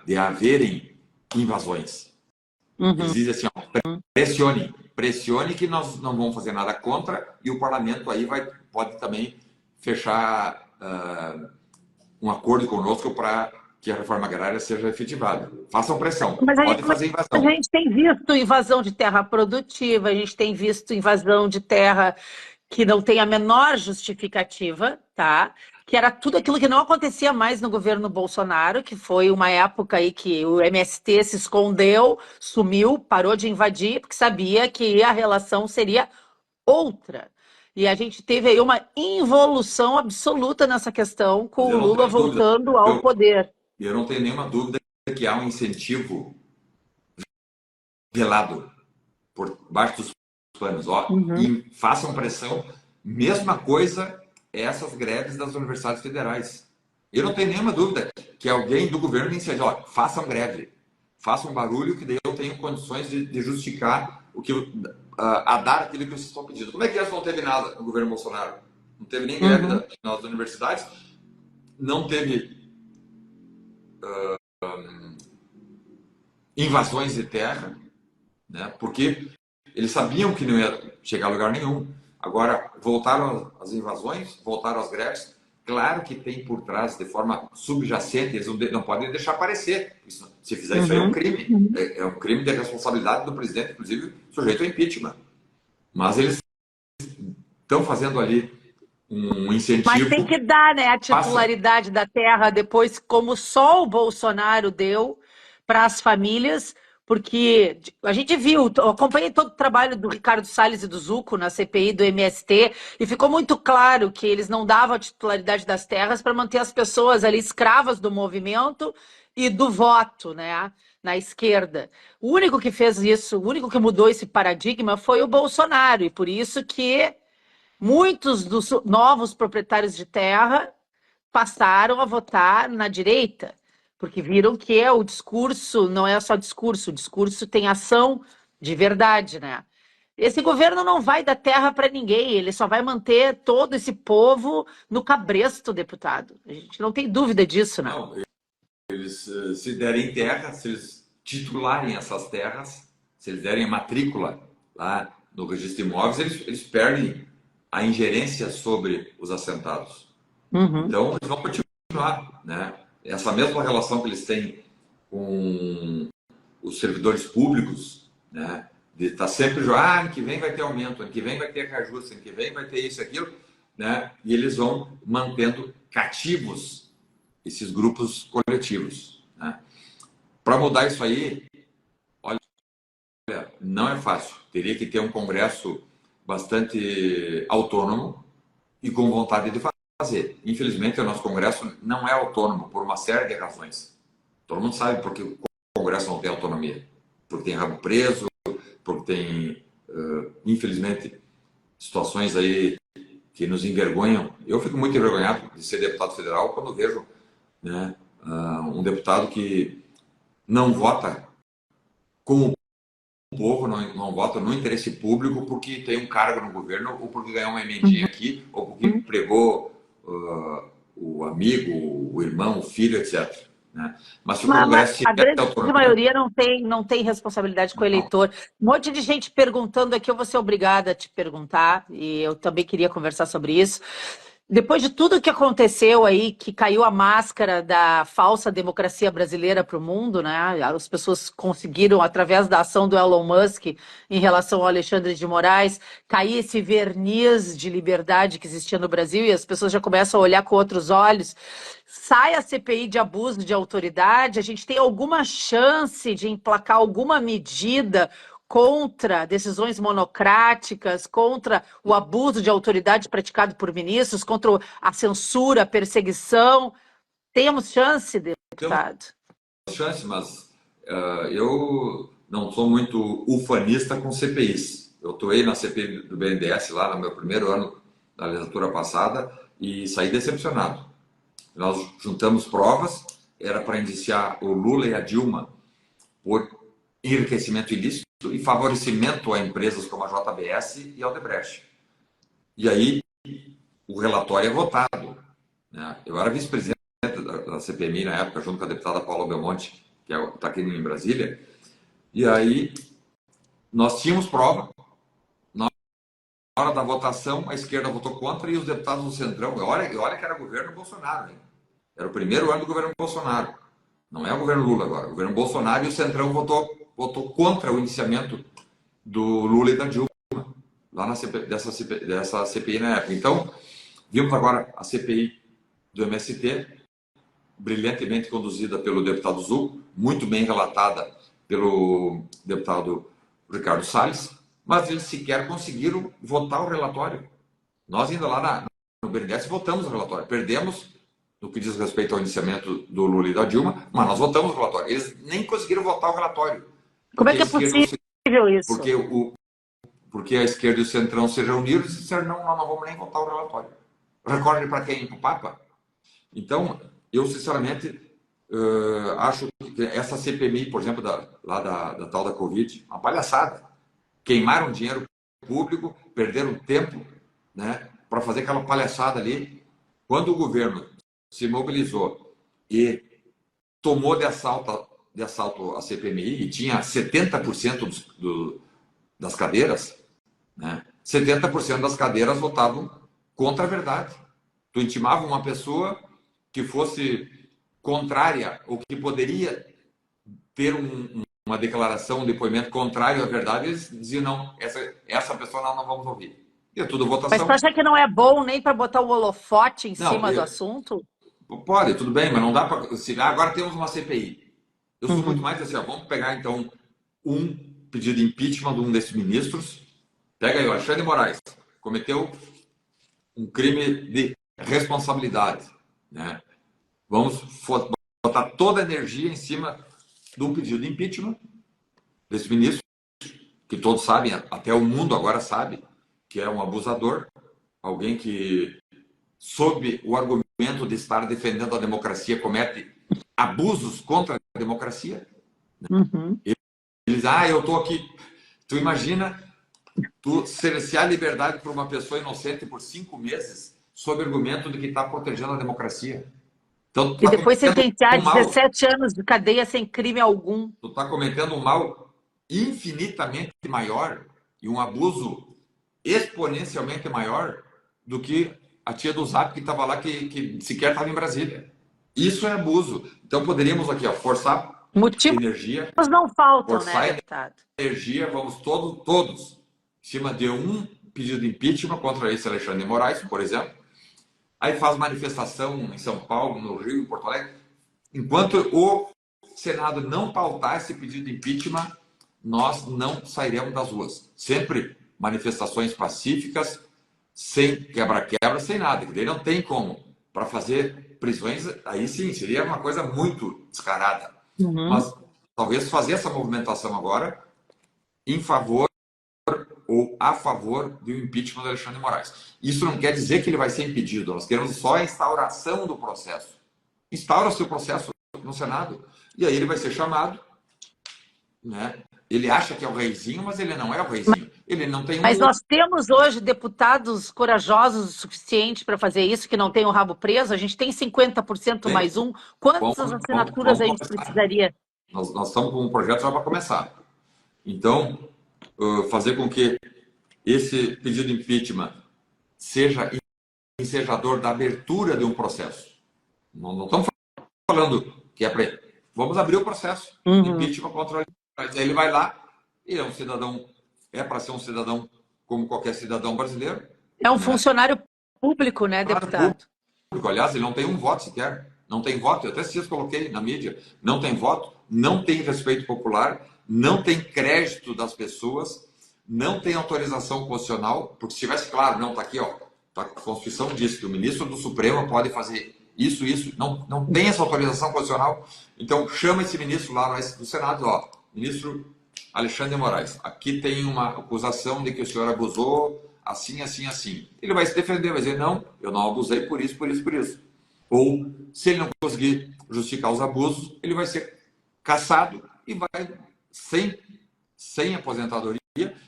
de haverem invasões. Eles dizem assim, ó, pressione que nós não vamos fazer nada contra e o parlamento aí pode também fechar um acordo conosco para que a reforma agrária seja efetivada. Façam pressão, pode fazer invasão. A gente tem visto invasão de terra produtiva, a gente tem visto invasão de terra que não tem a menor justificativa, tá? Que era tudo aquilo que não acontecia mais no governo Bolsonaro, que foi uma época aí que o MST se escondeu, sumiu, parou de invadir, porque sabia que a relação seria outra. E a gente teve aí uma involução absoluta nessa questão, com o Lula voltando ao poder. Eu não tenho nenhuma dúvida que há um incentivo velado por baixo dos panos. Ó, e façam pressão. Mesma coisa essas greves das universidades federais. Eu não tenho nenhuma dúvida que alguém do governo me incide, ó, façam greve, façam barulho, que daí eu tenho condições de justificar a dar aquilo que vocês estão pedindo. Como é que não teve nada no governo Bolsonaro? Não teve nem greve nas universidades, não teve invasões de terra, né? Porque eles sabiam que não ia chegar a lugar nenhum. Agora, voltaram as invasões, voltaram as greves. Claro que tem por trás, de forma subjacente, eles não podem deixar aparecer. Se fizer isso aí é um crime. É um crime de responsabilidade do presidente, inclusive sujeito ao impeachment. Mas eles estão fazendo ali um incentivo. Mas tem que dar, né, a titularidade da terra depois, como só o Bolsonaro deu para as famílias, porque a gente viu, eu acompanhei todo o trabalho do Ricardo Salles e do Zucco na CPI do MST, e ficou muito claro que eles não davam a titularidade das terras para manter as pessoas ali escravas do movimento e do voto, né, na esquerda. O único que fez isso, o único que mudou esse paradigma foi o Bolsonaro, e por isso que muitos dos novos proprietários de terra passaram a votar na direita, porque viram que o discurso não é só discurso, o discurso tem ação de verdade, né? Esse governo não vai dar terra para ninguém, ele só vai manter todo esse povo no cabresto, deputado. A gente não tem dúvida disso, né? Não, eles se derem terra, se eles titularem essas terras, se eles derem matrícula lá no registro de imóveis, eles perdem a ingerência sobre os assentados. Então, eles vão continuar, né? Essa mesma relação que eles têm com os servidores públicos, né? De estar sempre, ano que vem vai ter aumento, ano que vem vai ter reajuste, ano que vem vai ter isso e aquilo, né? E eles vão mantendo cativos esses grupos coletivos, né? Para mudar isso aí, olha, não é fácil. Teria que ter um Congresso bastante autônomo e com vontade de fazer. Infelizmente, o nosso Congresso não é autônomo por uma série de razões. Todo mundo sabe porque o Congresso não tem autonomia. Porque tem rabo preso, porque tem, infelizmente, situações aí que nos envergonham. Eu fico muito envergonhado de ser deputado federal quando vejo né? Um deputado que não vota com o povo, não vota no interesse público porque tem um cargo no governo, ou porque ganhou uma emendinha aqui, ou porque pregou o amigo, o irmão, o filho, etc. Né? Mas se o Congresso A tivesse grande autonomia, maioria não tem responsabilidade com o não. eleitor. Um monte de gente perguntando aqui, eu vou ser obrigada a te perguntar, e eu também queria conversar sobre isso. Depois de tudo que aconteceu aí, que caiu a máscara da falsa democracia brasileira para o mundo, né? As pessoas conseguiram, através da ação do Elon Musk em relação ao Alexandre de Moraes, cair esse verniz de liberdade que existia no Brasil e as pessoas já começam a olhar com outros olhos. Sai a CPI de abuso de autoridade, a gente tem alguma chance de emplacar alguma medida contra decisões monocráticas, contra o abuso de autoridade praticado por ministros, contra a censura, a perseguição. Temos chance, Temos deputado? chance, mas eu não sou muito ufanista com CPIs. Eu atuei na CPI do BNDES lá no meu primeiro ano da legislatura passada e saí decepcionado. Nós juntamos provas, era para indiciar o Lula e a Dilma por enriquecimento ilícito e favorecimento a empresas como a JBS e a Odebrecht. E aí o relatório é votado. Né? Eu era vice-presidente da CPMI na época, junto com a deputada Paula Belmonte, que está aqui em Brasília. E aí nós tínhamos prova. Na hora da votação, a esquerda votou contra e os deputados do Centrão. Olha que era o governo Bolsonaro. Hein? Era o primeiro ano do governo Bolsonaro. Não é o governo Lula agora. O governo Bolsonaro e o Centrão votou contra o indiciamento do Lula e da Dilma, lá dessa CPI na época. Então, vimos agora a CPI do MST, brilhantemente conduzida pelo deputado Zucco, muito bem relatada pelo deputado Ricardo Salles, mas eles sequer conseguiram votar o relatório. Nós ainda lá no BNDES votamos o relatório. Perdemos no que diz respeito ao indiciamento do Lula e da Dilma, mas nós votamos o relatório. Eles nem conseguiram votar o relatório. Como é que é possível isso? Porque a esquerda e o Centrão se reuniram e disseram, não, nós não vamos nem votar o relatório. Recorde para quem? Para o Papa? Então, eu sinceramente acho que essa CPMI, por exemplo, lá da tal da Covid, uma palhaçada. Queimaram dinheiro público, perderam tempo, né, para fazer aquela palhaçada ali. Quando o governo se mobilizou e tomou de assalto a CPMI e tinha 70% das cadeiras, né, 70% das cadeiras votavam contra a verdade. Tu intimava uma pessoa que fosse contrária ou que poderia ter uma declaração, um depoimento contrário à verdade, eles diziam, não, essa pessoa nós não vamos ouvir. E é tudo votação. Mas tu acha que não é bom nem para botar o holofote em cima do assunto? Pode, tudo bem, mas não dá para... Agora temos uma CPI. Eu sou muito mais assim, vamos pegar então um pedido de impeachment de um desses ministros. Pega aí, o Alexandre de Moraes cometeu um crime de responsabilidade, né? Vamos botar toda a energia em cima de um pedido de impeachment desse ministro, que todos sabem, até o mundo agora sabe, que é um abusador, alguém que, sob o argumento de estar defendendo a democracia, comete abusos contra a democracia. Uhum. Eles, eu estou aqui. Tu imagina tu cercear a liberdade para uma pessoa inocente por 5 meses, sob o argumento de que está protegendo a democracia. Então, e depois sentenciar 17 anos de cadeia sem crime algum. Tu está cometendo um mal infinitamente maior e um abuso exponencialmente maior do que a tia do Zap que estava lá, que sequer estava em Brasília. Isso é abuso. Então poderíamos aqui forçar energia. Não faltam, forçar né, deputado? Energia, vamos todos em cima de um pedido de impeachment contra esse Alexandre de Moraes, por exemplo. Aí faz manifestação em São Paulo, no Rio, em Porto Alegre. Enquanto o Senado não pautar esse pedido de impeachment, nós não sairemos das ruas. Sempre manifestações pacíficas, sem quebra-quebra, sem nada. Daí não tem como. Para fazer prisões, aí sim, seria uma coisa muito descarada. Uhum. Mas talvez fazer essa movimentação agora em favor ou a favor do impeachment do Alexandre de Moraes. Isso não quer dizer que ele vai ser impedido. Nós queremos só a instauração do processo. instaura seu processo no Senado. E aí ele vai ser chamado, né? Ele acha que é o reizinho, mas ele não é o reizinho. Ele não tem Mas nós temos hoje deputados corajosos o suficiente para fazer isso, que não tem o rabo preso. A gente tem 50% mais um. Quantas assinaturas a gente precisaria? Nós estamos com um projeto já para começar. Então, fazer com que esse pedido de impeachment seja ensejador da abertura de um processo. Não estamos falando que é para... Vamos abrir o processo de impeachment contra ele. Ele vai lá, ele é um cidadão, é para ser um cidadão como qualquer cidadão brasileiro. É um funcionário público, né, deputado? Público. Aliás, ele não tem um voto sequer. Não tem voto. Eu até esses dias coloquei na mídia. Não tem voto, não tem respeito popular, não tem crédito das pessoas, não tem autorização constitucional, porque se tivesse claro, não, está aqui, ó, a Constituição diz que o ministro do Supremo pode fazer isso, não tem essa autorização constitucional. Então, chama esse ministro lá do Senado, ó, ministro Alexandre de Moraes, aqui tem uma acusação de que o senhor abusou assim, assim, assim. Ele vai se defender, vai dizer, não, eu não abusei por isso, por isso, por isso. Ou, se ele não conseguir justificar os abusos, ele vai ser cassado e vai, sem aposentadoria,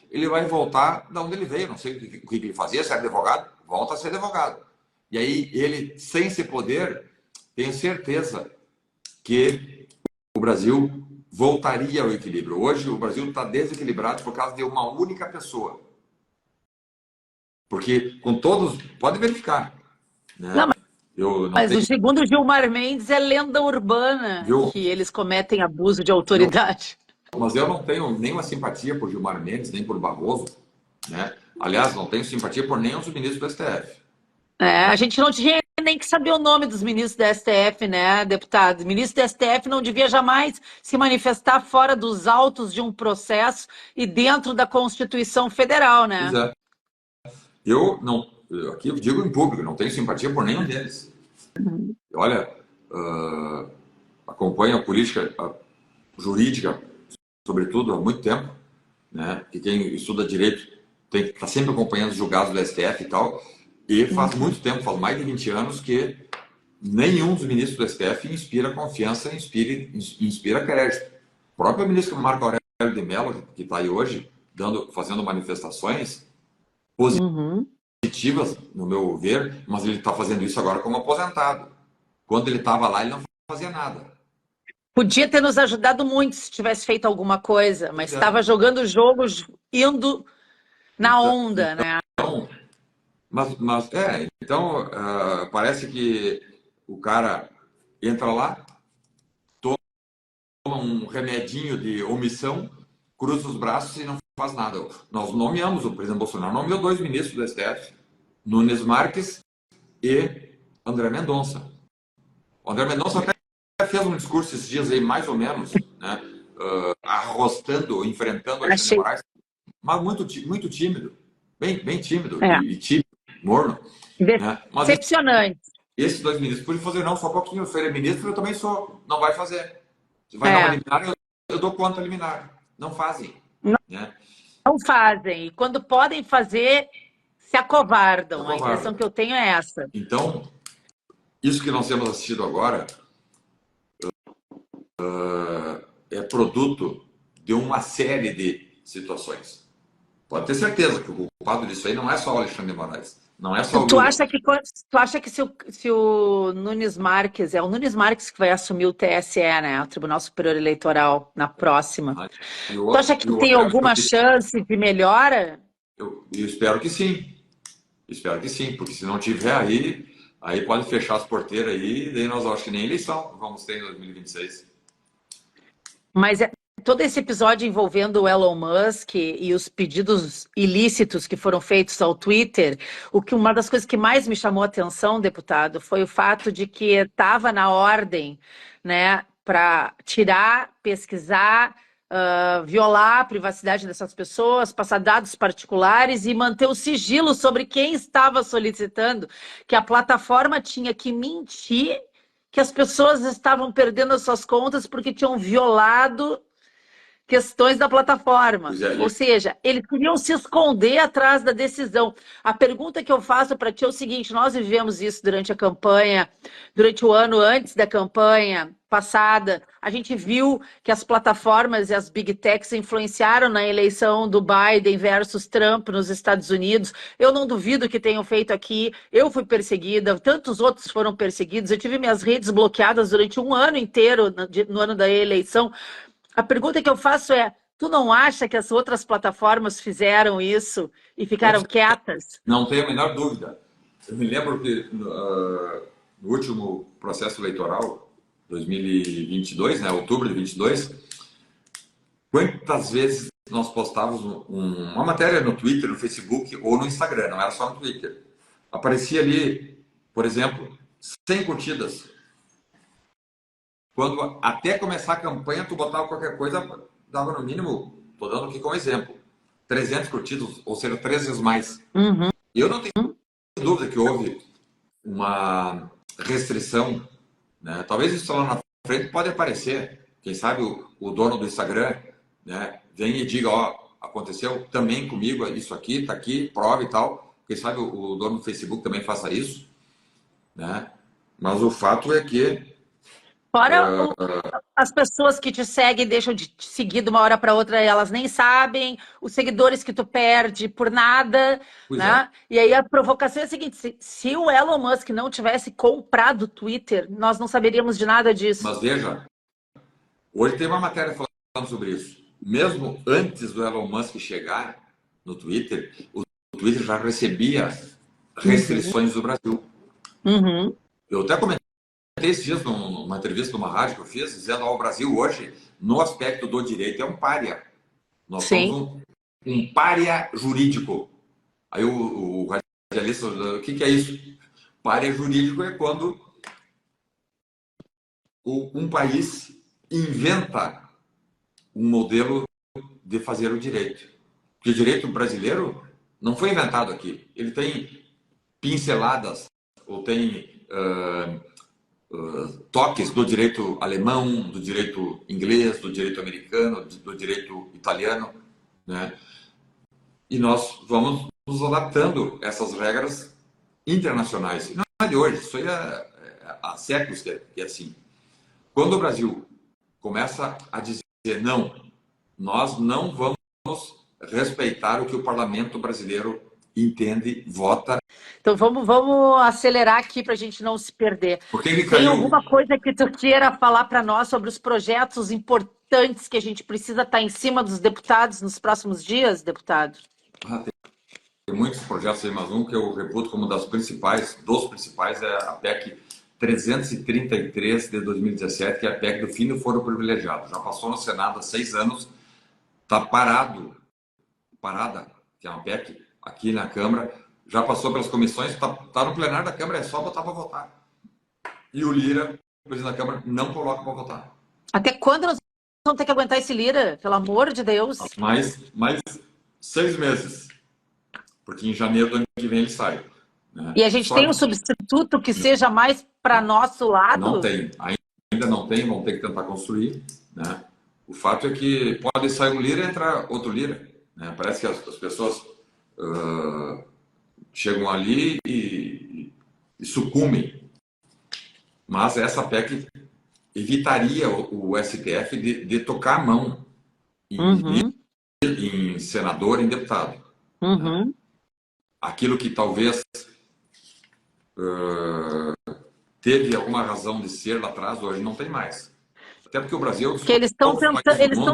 ele vai voltar da onde ele veio. Não sei o que ele fazia, se era advogado, volta a ser advogado. E aí, ele, sem esse poder, tenho certeza que o Brasil voltaria ao equilíbrio. Hoje, o Brasil está desequilibrado por causa de uma única pessoa. Porque, com todos, pode verificar. Né? Mas o segundo Gilmar Mendes é lenda urbana, que eles cometem abuso de autoridade. Mas eu não tenho nenhuma simpatia por Gilmar Mendes, nem por Barroso. Né? Aliás, não tenho simpatia por nenhum dos ministros do STF. A gente não tinha nem que saber o nome dos ministros da STF, né, deputado? O ministro da STF não devia jamais se manifestar fora dos autos de um processo e dentro da Constituição Federal, né? Pois é. Aqui eu digo em público, não tenho simpatia por nenhum deles. Olha, acompanho a política jurídica, sobretudo, há muito tempo, né? Que quem estuda direito tem que estar sempre acompanhando os julgados do STF e tal. E faz muito tempo, faz mais de 20 anos, que nenhum dos ministros do STF inspira confiança, inspira crédito. O próprio ministro Marco Aurélio de Mello, que está aí hoje, fazendo manifestações positivas, no meu ver, mas ele está fazendo isso agora como aposentado. Quando ele estava lá, ele não fazia nada. Podia ter nos ajudado muito se tivesse feito alguma coisa, mas estava jogando jogos, indo na onda, né? Então, parece que o cara entra lá, toma um remedinho de omissão, cruza os braços e não faz nada. Nós nomeamos, o presidente Bolsonaro nomeou 2 ministros do STF, Nunes Marques e André Mendonça. O André Mendonça até fez um discurso esses dias aí, mais ou menos, né, arrostando, enfrentando o Alexandre de Moraes, mas muito tímido, bem tímido e tímido. Morno. Né? Decepcionante. Esses 2 ministros podiam fazer, não, só um pouquinho. O senhor é ministro, eu também sou. Não vai fazer. Você vai dar uma liminar, eu dou conta liminar. Não fazem. Não fazem. E quando podem fazer, se acovardam. A impressão que eu tenho é essa. Então, isso que nós temos assistido agora é produto de uma série de situações. Pode ter certeza que o culpado disso aí não é só o Alexandre de Moraes. Não é só o Tu acha que se o Nunes Marques, é o Nunes Marques que vai assumir o TSE, né? O Tribunal Superior Eleitoral, na próxima. Tu acha que tem alguma chance de melhora? Eu espero que sim. Espero que sim, porque se não tiver aí pode fechar as porteiras aí, e daí nós acho que nem eleição vamos ter em 2026. Mas todo esse episódio envolvendo o Elon Musk e os pedidos ilícitos que foram feitos ao Twitter, uma das coisas que mais me chamou a atenção, deputado, foi o fato de que estava na ordem, né, para tirar, pesquisar, violar a privacidade dessas pessoas, passar dados particulares e manter o sigilo sobre quem estava solicitando, que a plataforma tinha que mentir que as pessoas estavam perdendo as suas contas porque tinham violado questões da plataforma. Pois é, Ou seja, eles queriam se esconder atrás da decisão. A pergunta que eu faço para ti é o seguinte: nós vivemos isso durante a campanha, durante o ano antes da campanha passada. A gente viu que as plataformas e as big techs influenciaram na eleição do Biden versus Trump nos Estados Unidos. Eu não duvido que tenham feito aqui. Eu fui perseguida, tantos outros foram perseguidos. Eu tive minhas redes bloqueadas durante um ano inteiro no ano da eleição. A pergunta que eu faço é: tu não acha que as outras plataformas fizeram isso e ficaram quietas? não tenho a menor dúvida. Eu me lembro que no último processo eleitoral, 2022, né, outubro de 22, quantas vezes nós postávamos uma matéria no Twitter, no Facebook ou no Instagram, não era só no Twitter. Aparecia ali, por exemplo, 100 curtidas. Quando até começar a campanha, tu botava qualquer coisa, dava no mínimo, estou dando aqui como exemplo, 300 curtidas, ou seja, 3 vezes mais. Uhum. Eu não tenho dúvida que houve uma restrição, né? Talvez isso lá na frente pode aparecer. Quem sabe o dono do Instagram, né, vem e diga, ó, aconteceu também comigo isso aqui, tá aqui, prova e tal. Quem sabe o dono do Facebook também faça isso, né? Mas o fato é que Fora as pessoas que te seguem deixam de te seguir de uma hora para outra, elas nem sabem, os seguidores que tu perde por nada, pois é, né? E aí a provocação é a seguinte: se o Elon Musk não tivesse comprado o Twitter, nós não saberíamos de nada disso. mas veja, hoje tem uma matéria falando sobre isso. Mesmo antes do Elon Musk chegar no Twitter, o Twitter já recebia restrições do Brasil. Uhum. Eu até comentei esses dias numa entrevista numa rádio que eu fiz, dizendo que o Brasil hoje, no aspecto do direito, é um pária. Nós Sim. somos um pária jurídico. Aí o radialista, o que é isso? Pária jurídico é quando um país inventa um modelo de fazer o direito. Porque o direito brasileiro não foi inventado aqui. Ele tem pinceladas, ou tem toques do direito alemão, do direito inglês, do direito americano, do direito italiano, né? E nós vamos nos adaptando a essas regras internacionais. Não é de hoje, isso aí há séculos que é assim. Quando o Brasil começa a dizer não, nós não vamos respeitar o que o parlamento brasileiro entende, vota. Então vamos acelerar aqui para a gente não se perder. Por que Tem caiu? alguma coisa que tu queira falar para nós sobre os projetos importantes que a gente precisa estar em cima dos deputados nos próximos dias, deputado? Tem muitos projetos aí, mas um que eu reputo como dos principais é a PEC 333 de 2017, que é a PEC do fim do foro privilegiado. Já passou no Senado há 6 anos, está parada, que é uma PEC aqui na Câmara, já passou pelas comissões, está no plenário da Câmara, é só botar para votar. E o Lira, o presidente da Câmara, não coloca para votar. Até quando nós vamos ter que aguentar esse Lira? Pelo amor de Deus. Mais 6 meses, porque em janeiro do ano que vem ele sai. Né? E a gente tem um substituto que seja mais para nosso lado? Não tem, ainda não tem, vão ter que tentar construir, né? O fato é que pode sair um Lira e entrar outro Lira, né? Parece que as pessoas chegam ali e sucumbem. Mas essa PEC evitaria o STF de tocar a mão em senador, em deputado. Uhum. Né? Aquilo que talvez teve alguma razão de ser lá atrás, hoje não tem mais. Até porque o Brasil... Porque eles estão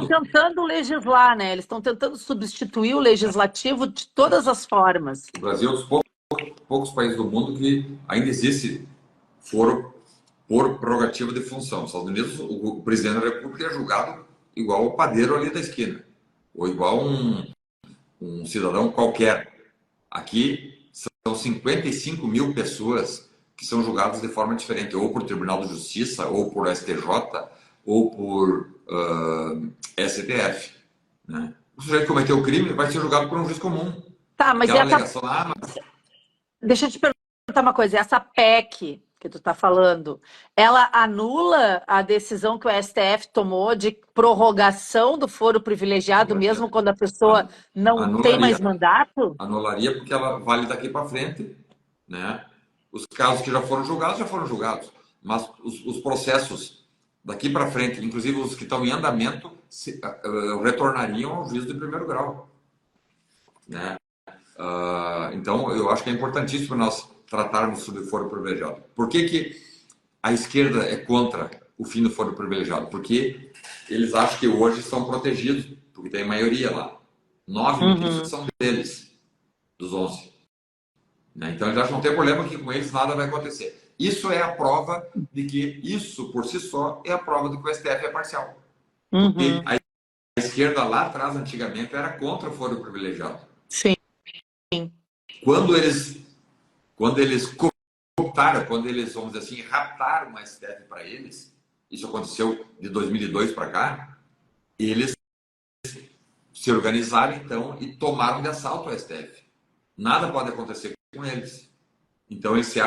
tentando legislar, né? Eles estão tentando substituir o legislativo de todas as formas. O Brasil é um dos poucos países do mundo que ainda existe foro por prerrogativa de função. Nos Estados Unidos, o presidente da República é julgado igual o padeiro ali da esquina, ou igual um cidadão qualquer. Aqui são 55 mil pessoas que são julgadas de forma diferente, ou por Tribunal de Justiça, ou por STJ, ou por STF. Né? O sujeito que cometeu o crime vai ser julgado por um juiz comum. Tá, mas Aquela alegação, Deixa eu te perguntar uma coisa. Essa PEC, que tu está falando, ela anula a decisão que o STF tomou de prorrogação do foro privilegiado, Anularia. mesmo quando a pessoa não tem Anularia. mais mandato? Anularia porque ela vale daqui para frente, né? Os casos que já foram julgados, mas os processos daqui para frente, inclusive os que estão em andamento, retornariam ao juízo de primeiro grau, né? Então, eu acho que é importantíssimo nós tratarmos sobre o foro privilegiado. Por que a esquerda é contra o fim do foro privilegiado? Porque eles acham que hoje são protegidos, porque tem maioria lá. 9 ministros são deles, dos 11. Né? Então, eles acham que não tem problema, que com eles nada vai acontecer. Isso é a prova de que isso, por si só, é a prova de que o STF é parcial. Porque a esquerda lá atrás, antigamente, era contra o foro privilegiado. Sim. Quando eles cooptaram, quando eles, vamos dizer assim, raptaram o STF para eles, isso aconteceu de 2002 para cá, eles se organizaram, então, e tomaram de assalto o STF. Nada pode acontecer com eles. Então, eles se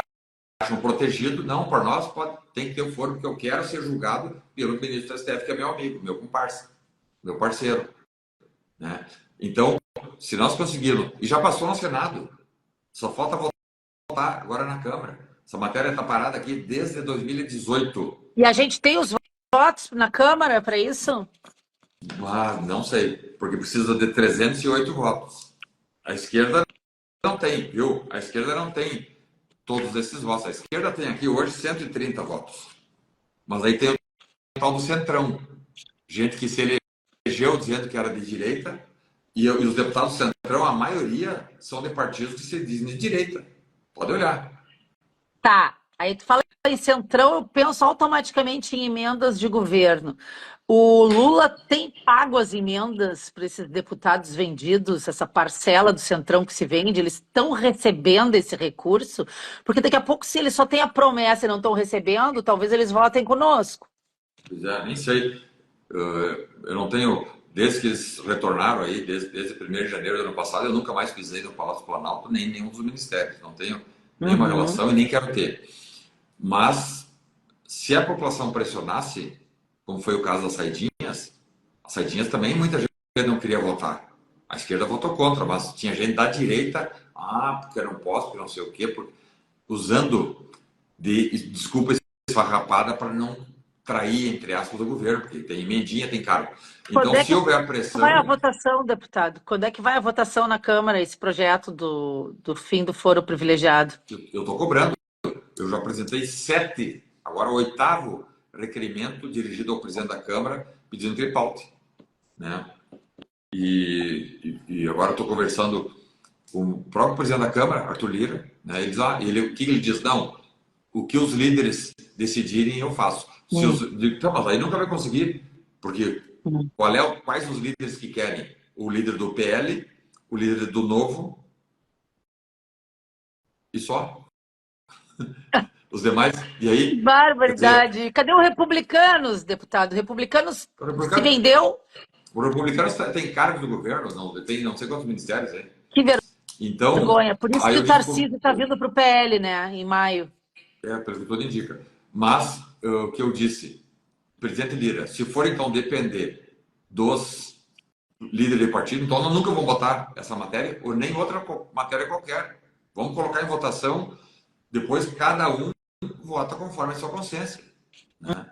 acham protegidos. Não, por nós tem que ter o foro, porque eu quero ser julgado pelo ministro do STF, que é meu amigo, meu comparsa, meu parceiro. Né? Então, se nós conseguirmos, e já passou no Senado, só falta votar agora na Câmara. Essa matéria está parada aqui desde 2018. E a gente tem os votos na Câmara para isso? Não sei, porque precisa de 308 votos. A esquerda não tem, viu? A esquerda não tem todos esses votos. A esquerda tem aqui hoje 130 votos. Mas aí tem o tal do Centrão. Gente que se elegeu dizendo que era de direita, e os deputados do Centrão, a maioria, são de partidos que se dizem de direita. Pode olhar. Tá. Aí tu fala em Centrão, eu penso automaticamente em emendas de governo. O Lula tem pago as emendas para esses deputados vendidos, essa parcela do Centrão que se vende, eles estão recebendo esse recurso? Porque daqui a pouco, se eles só têm a promessa e não estão recebendo, talvez eles votem conosco. Pois é, nem sei. Eu não tenho, desde que eles retornaram aí, desde 1º de janeiro do ano passado, eu nunca mais pisei no Palácio Planalto, nem nenhum dos ministérios. Não tenho nenhuma relação e nem quero ter. Mas, se a população pressionasse, como foi o caso das as saidinhas também muita gente não queria votar. A esquerda votou contra, mas tinha gente da direita, porque eu não posso, porque não sei o quê, usando de desculpa esfarrapada para não trair, entre aspas, o governo, porque tem emendinha, tem cargo. Então, se houver pressão... Quando é a votação, deputado? Quando é que vai a votação na Câmara, esse projeto do fim do foro privilegiado? Eu estou cobrando. Eu já apresentei 7, agora o 8º requerimento dirigido ao presidente da Câmara, pedindo que ele paute. Né? E agora estou conversando com o próprio presidente da Câmara, Arthur Lira. Né? O que ele diz? Não, o que os líderes decidirem, eu faço. Então, mas aí nunca vai conseguir, porque quais os líderes que querem? O líder do PL, o líder do Novo e só. Os demais, e aí... Barbaridade! Dizer, cadê o Republicanos, deputado? Republicanos se vendeu? O Republicanos tem cargos do governo, tem não sei quantos ministérios aí. Que vergonha. Então, por isso que o Tarcísio está vindo para o PL, né, em maio. Pelo que tudo indica. Mas, o que eu disse, presidente Lira, se for então depender dos líderes de partido, então nós nunca vamos votar essa matéria ou nem outra matéria qualquer. Vamos colocar em votação, depois cada um vota conforme a sua consciência. Né?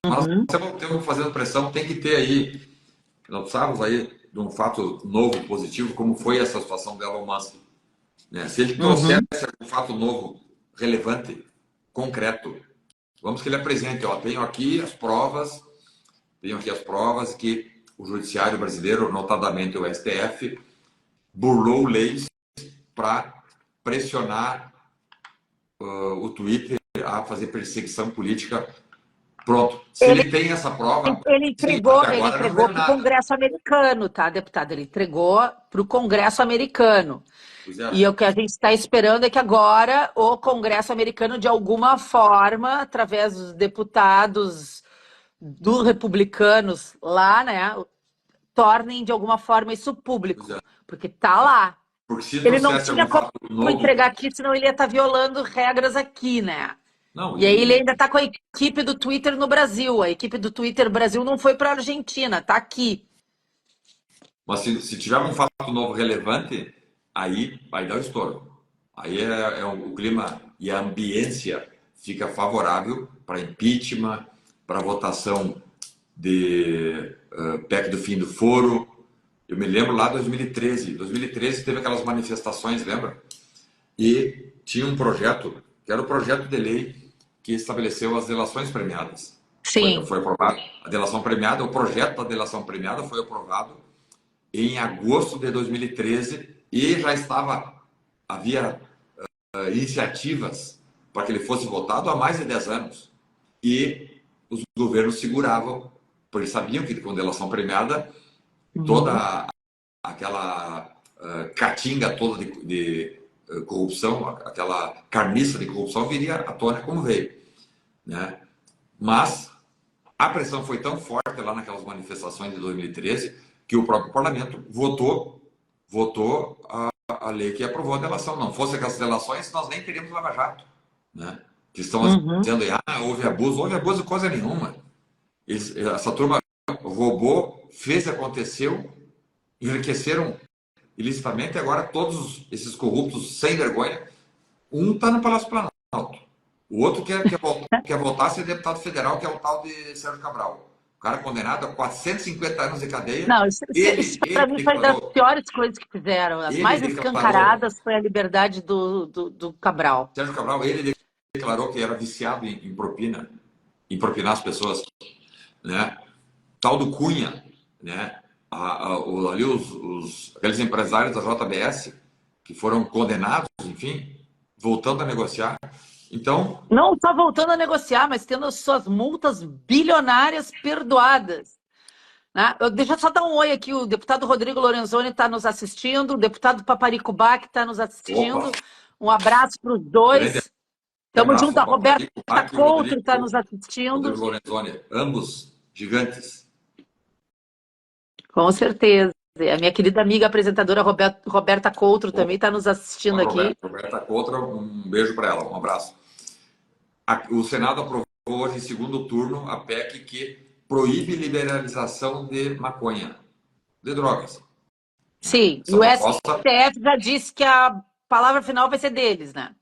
Mas estamos fazendo pressão, tem que ter aí, nós precisamos aí de um fato novo, positivo, como foi essa situação do Elon Musk. Né? Se ele trouxesse um fato novo, relevante, concreto, vamos que ele apresente, tenho aqui as provas que o judiciário brasileiro, notadamente o STF, burlou leis para pressionar o Twitter a fazer perseguição política. Pronto. Se ele tem essa prova... Ele entregou para o Congresso americano, tá, deputado? Ele entregou para o Congresso americano. E o que a gente está esperando é que agora o Congresso americano, de alguma forma, através dos deputados dos republicanos lá, né, tornem de alguma forma isso público. Porque tá lá. Porque se ele não tinha como entregar aqui, senão ele ia estar violando regras aqui, né? Não, E aí ele ainda está com a equipe do Twitter no Brasil. A equipe do Twitter Brasil não foi para a Argentina, está aqui. mas se tiver um fato novo relevante, aí dá o estouro. Aí o clima e a ambiência fica favorável para impeachment, para votação de PEC do fim do foro. Eu me lembro lá de 2013. 2013 teve aquelas manifestações, lembra? E tinha um projeto, que era o projeto de lei que estabeleceu as delações premiadas. Sim. Foi aprovado. A delação premiada, o projeto da delação premiada foi aprovado em agosto de 2013 e já havia iniciativas para que ele fosse votado há mais de 10 anos. E os governos seguravam, porque eles sabiam que com delação premiada, toda aquela catinga toda de corrupção, aquela carniça de corrupção viria à tona como veio. Né? Mas a pressão foi tão forte lá naquelas manifestações de 2013 que o próprio parlamento votou a lei que aprovou a delação. Não fosse aquelas delações, nós nem teríamos Lava Jato. Né? Que estão dizendo aí, houve abuso coisa nenhuma. Essa turma roubou, fez, aconteceu, enriqueceram ilicitamente, e agora todos esses corruptos sem vergonha, um está no Palácio Planalto, o outro quer voltar a ser deputado federal, que é o tal de Sérgio Cabral. O cara condenado a 450 anos de cadeia. Não, isso para mim foi das piores coisas que fizeram. As mais escancaradas foi a liberdade do Cabral. Sérgio Cabral, ele declarou que era viciado em propina, em propinar as pessoas. Né? Tal do Cunha, né? Ali aqueles empresários da JBS que foram condenados, enfim, voltando a negociar. Então, não só voltando a negociar, mas tendo as suas multas bilionárias perdoadas. Né? Deixa eu só dar um oi aqui, o deputado Rodrigo Lorenzoni está nos assistindo, o deputado Paparicubá que está nos assistindo. Opa. Um abraço para os dois. Estamos juntos, a Roberta Couto está nos assistindo. Rodrigo Lorenzoni, ambos gigantes. Com certeza. A minha querida amiga apresentadora Roberta Couto também está nos assistindo aqui. Roberta Couto, um beijo para ela, um abraço. O Senado aprovou hoje, em segundo turno, a PEC que proíbe liberalização de maconha, de drogas. Sim, e o STF já disse que a palavra final vai ser deles, né?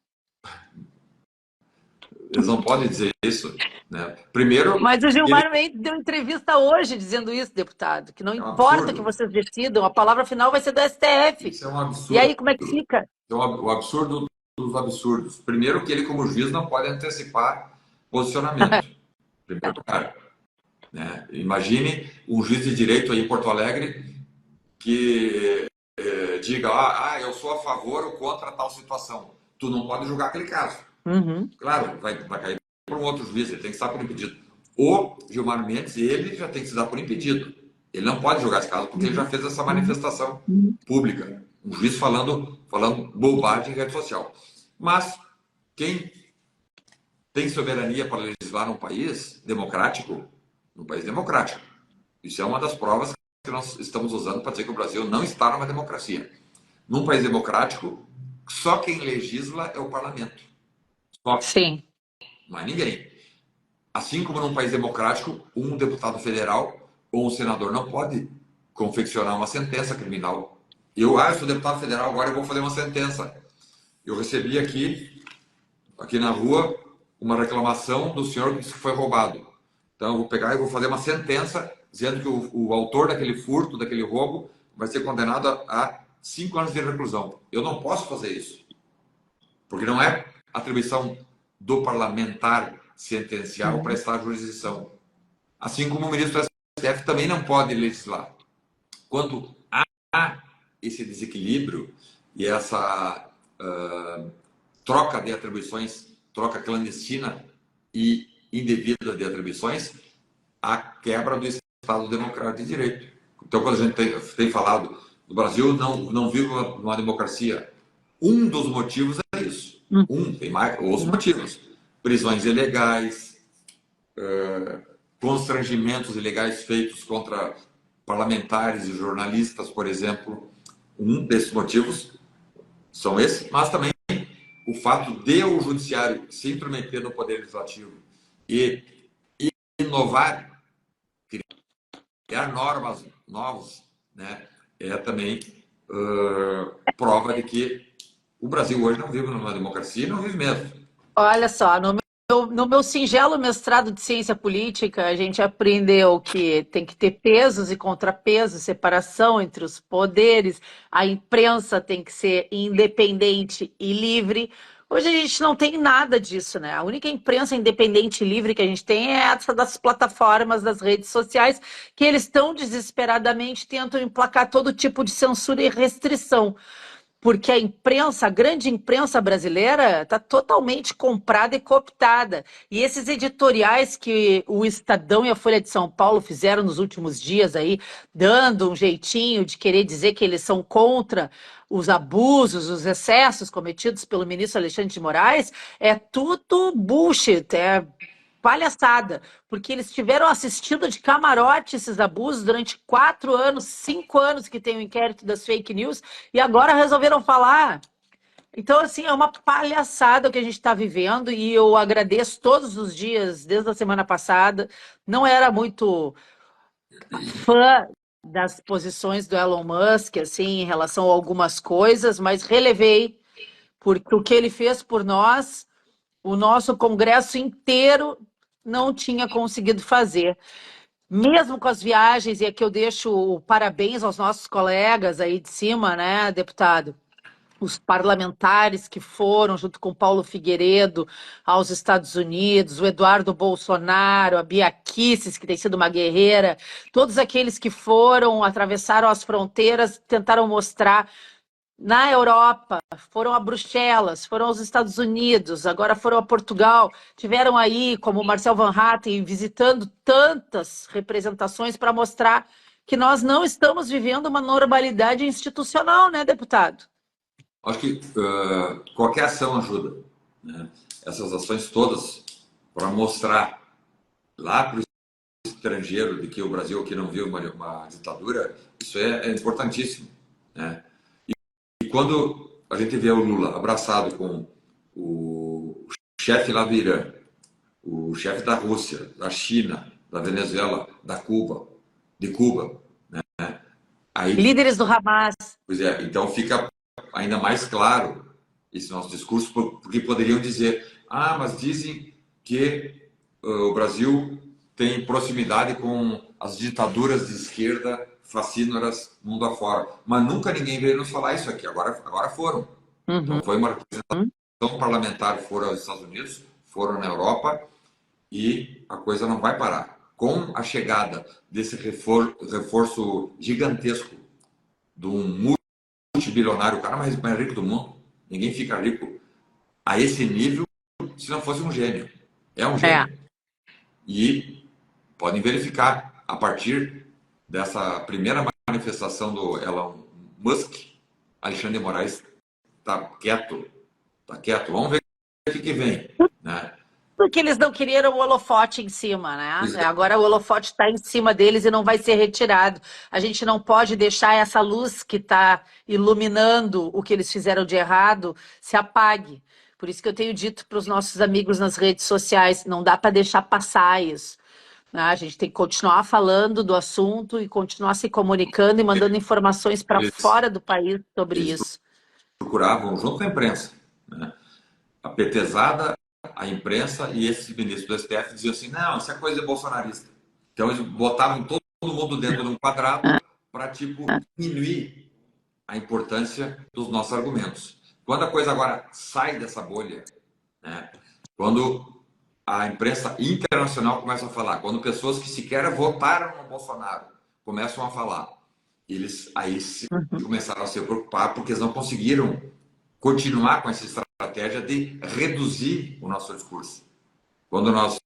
Eles não podem dizer isso, né? Primeiro... Mas o Gilmar Mendes deu entrevista hoje dizendo isso, deputado, que não importa que vocês decidam, a palavra final vai ser do STF. Isso é um absurdo. E aí, como é que fica? É o absurdo dos absurdos. Primeiro que ele, como juiz, não pode antecipar posicionamento. Primeiro lugar. Né? Imagine um juiz de direito aí em Porto Alegre que diga, eu sou a favor ou contra tal situação. Tu não pode julgar aquele caso. Claro, vai cair por um outro juiz, ele tem que estar por impedido. O Gilmar Mendes, ele já tem que se dar por impedido. Ele não pode julgar esse caso porque ele já fez essa manifestação pública. Um juiz falando bobagem em rede social. Mas quem tem soberania para legislar num país democrático, isso é uma das provas que nós estamos usando para dizer que o Brasil não está numa democracia. Num país democrático, só quem legisla é o parlamento. Sim. Não é ninguém. Assim como num país democrático, um deputado federal ou um senador não pode confeccionar uma sentença criminal. Eu sou deputado federal, agora eu vou fazer uma sentença. Eu recebi aqui na rua, uma reclamação do senhor que foi roubado. Então eu vou pegar e vou fazer uma sentença dizendo que o autor daquele furto, daquele roubo, vai ser condenado a 5 anos de reclusão. Eu não posso fazer isso. Porque não é atribuição do parlamentar sentenciar ou prestar jurisdição. Assim como o ministro do STF também não pode legislar. Quando há esse desequilíbrio e essa troca de atribuições, troca clandestina e indevida de atribuições, há quebra do Estado Democrático de Direito. Então, quando a gente tem falado do Brasil não vive uma democracia, um dos motivos é isso. Tem mais outros motivos. Prisões ilegais, constrangimentos ilegais feitos contra parlamentares e jornalistas, por exemplo. Um desses motivos são esses, mas também o fato de o judiciário se intrometer no poder legislativo e inovar, criar normas novas, né, é também prova de que o Brasil hoje não vive numa democracia e não vive mesmo. Olha só, no meu singelo mestrado de ciência política, a gente aprendeu que tem que ter pesos e contrapesos, separação entre os poderes, a imprensa tem que ser independente e livre. Hoje a gente não tem nada disso, né? A única imprensa independente e livre que a gente tem é essa das plataformas, das redes sociais, que eles tão desesperadamente tentam emplacar todo tipo de censura e restrição. Porque a imprensa, a grande imprensa brasileira, está totalmente comprada e cooptada. E esses editoriais que o Estadão e a Folha de São Paulo fizeram nos últimos dias aí, dando um jeitinho de querer dizer que eles são contra os abusos, os excessos cometidos pelo ministro Alexandre de Moraes, é tudo bullshit, é palhaçada, porque eles tiveram assistido de camarote esses abusos durante 4 anos, 5 anos que tem o inquérito das fake news, e agora resolveram falar. Então, assim, é uma palhaçada o que a gente está vivendo, e eu agradeço todos os dias, desde a semana passada. Não era muito fã das posições do Elon Musk, assim, em relação a algumas coisas, mas relevei, porque o que ele fez por nós, o nosso Congresso inteiro não tinha conseguido fazer. Mesmo com as viagens, e aqui eu deixo o parabéns aos nossos colegas aí de cima, né, deputado? Os parlamentares que foram, junto com Paulo Figueiredo, aos Estados Unidos, o Eduardo Bolsonaro, a Bia Kicis, que tem sido uma guerreira, todos aqueles que foram, atravessaram as fronteiras, tentaram mostrar na Europa, foram a Bruxelas, foram aos Estados Unidos, agora foram a Portugal, tiveram aí, como o Marcel Van Hatten, visitando tantas representações para mostrar que nós não estamos vivendo uma normalidade institucional, né, deputado? Acho que qualquer ação ajuda, né? Essas ações todas para mostrar lá para o estrangeiro de que o Brasil aqui não viu uma ditadura, isso é importantíssimo, né? E quando a gente vê o Lula abraçado com o chefe lá do Irã, o chefe da Rússia, da China, da Venezuela, de Cuba, né? Aí, Líderes do Hamas. pois é, então fica ainda mais claro esse nosso discurso, porque poderiam dizer, mas dizem que o Brasil tem proximidade com as ditaduras de esquerda fascínoras mundo afora. Mas nunca ninguém veio nos falar isso aqui, agora foram. Então foi uma representação parlamentar, foram aos Estados Unidos, foram na Europa, e a coisa não vai parar. Com a chegada desse reforço gigantesco de um multibilionário, o cara mais rico do mundo, ninguém fica rico a esse nível se não fosse um gênio. É um gênio. E podem verificar, a partir dessa primeira manifestação do Elon Musk, Alexandre de Moraes está quieto. Está quieto. Vamos ver o que vem, né? Porque eles não queriam o holofote em cima, né? Agora o holofote está em cima deles e não vai ser retirado. A gente não pode deixar essa luz que está iluminando o que eles fizeram de errado se apague. Por isso que eu tenho dito para os nossos amigos nas redes sociais, não dá para deixar passar isso, né? A gente tem que continuar falando do assunto e continuar se comunicando e mandando informações para fora do país sobre isso. Procuravam, junto com a imprensa, né? A petezada, a imprensa e esse ministro do STF diziam assim, não, isso é coisa de bolsonarista. Então eles botavam todo mundo dentro de um quadrado para, tipo, diminuir a importância dos nossos argumentos. Quando a coisa agora sai dessa bolha, né, quando a imprensa internacional começa a falar, quando pessoas que sequer votaram no Bolsonaro começam a falar, eles aí começaram a se preocupar porque eles não conseguiram continuar com essa estratégia de reduzir o nosso discurso. Quando nós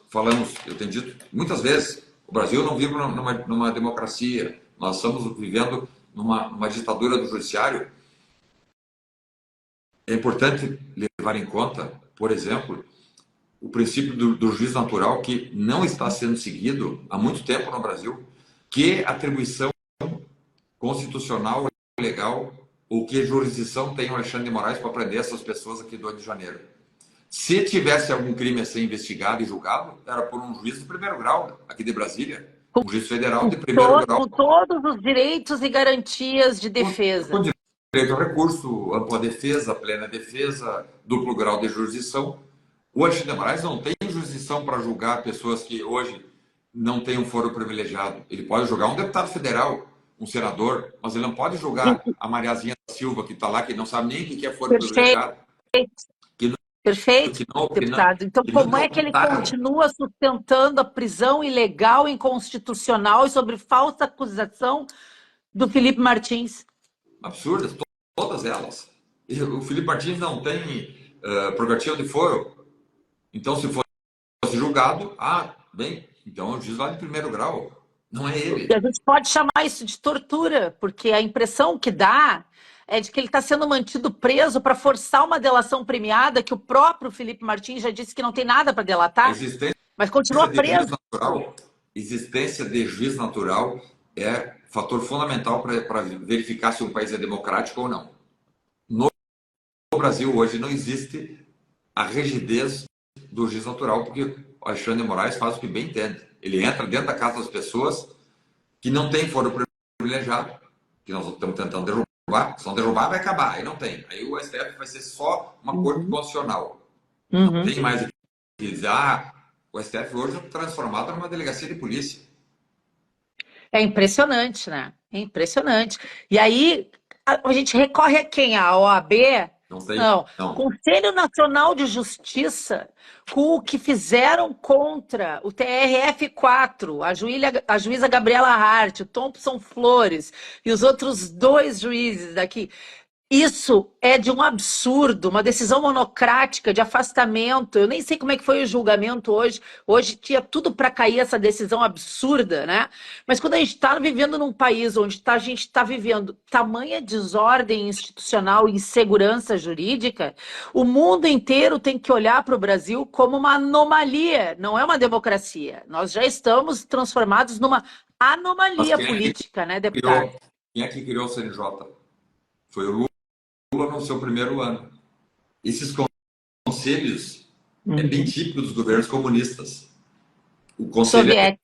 falamos, eu tenho dito muitas vezes, o Brasil não vive numa democracia, nós estamos vivendo numa ditadura do judiciário. É importante levar em conta, por exemplo, o princípio do juízo natural, que não está sendo seguido há muito tempo no Brasil, que a atribuição constitucional e legal ou que jurisdição tem o Alexandre de Moraes para prender essas pessoas aqui do Rio de Janeiro. Se tivesse algum crime a ser investigado e julgado, era por um juiz de primeiro grau, aqui de Brasília. Um juiz federal de primeiro grau. Com todos os direitos e garantias de defesa. Com direito ao recurso, ampla defesa, plena defesa, duplo grau de jurisdição. O Alexandre de Moraes não tem jurisdição para julgar pessoas que hoje não têm um foro privilegiado. Ele pode julgar um deputado federal, um senador, mas ele não pode julgar a Mariazinha da Silva, que está lá, que não sabe nem o que é foro privilegiado. Perfeito, deputado. Então, como é que ele continua sustentando a prisão ilegal, inconstitucional e sobre falsa acusação do Felipe Martins? Absurdas, todas elas. O Felipe Martins não tem prerrogativa de foro. Então, se fosse julgado, bem, então é o juiz lá de primeiro grau. Não é ele. E a gente pode chamar isso de tortura, porque a impressão que dá é de que ele está sendo mantido preso para forçar uma delação premiada, que o próprio Felipe Martins já disse que não tem nada para delatar, mas continua preso. Existência de juiz natural é fator fundamental para verificar se um país é democrático ou não. No Brasil, hoje, não existe a rigidez do juiz natural, porque o Alexandre de Moraes faz o que bem entende. Ele entra dentro da casa das pessoas que não têm foro privilegiado, que nós estamos tentando derrubar. Se não derrubar, vai acabar. Aí não tem. Aí o STF vai ser só uma corte constitucional. Não tem mais o que dizer. O STF hoje é transformado numa delegacia de polícia. É impressionante, né? É impressionante. E aí, a gente recorre a quem? A OAB? Não. Conselho Nacional de Justiça, com o que fizeram contra o TRF4, a juíza Gabriela Hart, o Thompson Flores e os outros 2 juízes daqui. Isso é de um absurdo, uma decisão monocrática de afastamento. Eu nem sei como é que foi o julgamento hoje. Hoje tinha tudo para cair essa decisão absurda, né? Mas quando a gente está vivendo num país onde a gente está vivendo tamanha desordem institucional e insegurança jurídica, o mundo inteiro tem que olhar para o Brasil como uma anomalia, não é uma democracia. Nós já estamos transformados numa anomalia política, né, deputado? Quem é que criou o CNJ? Foi o Lula no seu primeiro ano. Esses conselhos é bem típico dos governos comunistas. O conselho é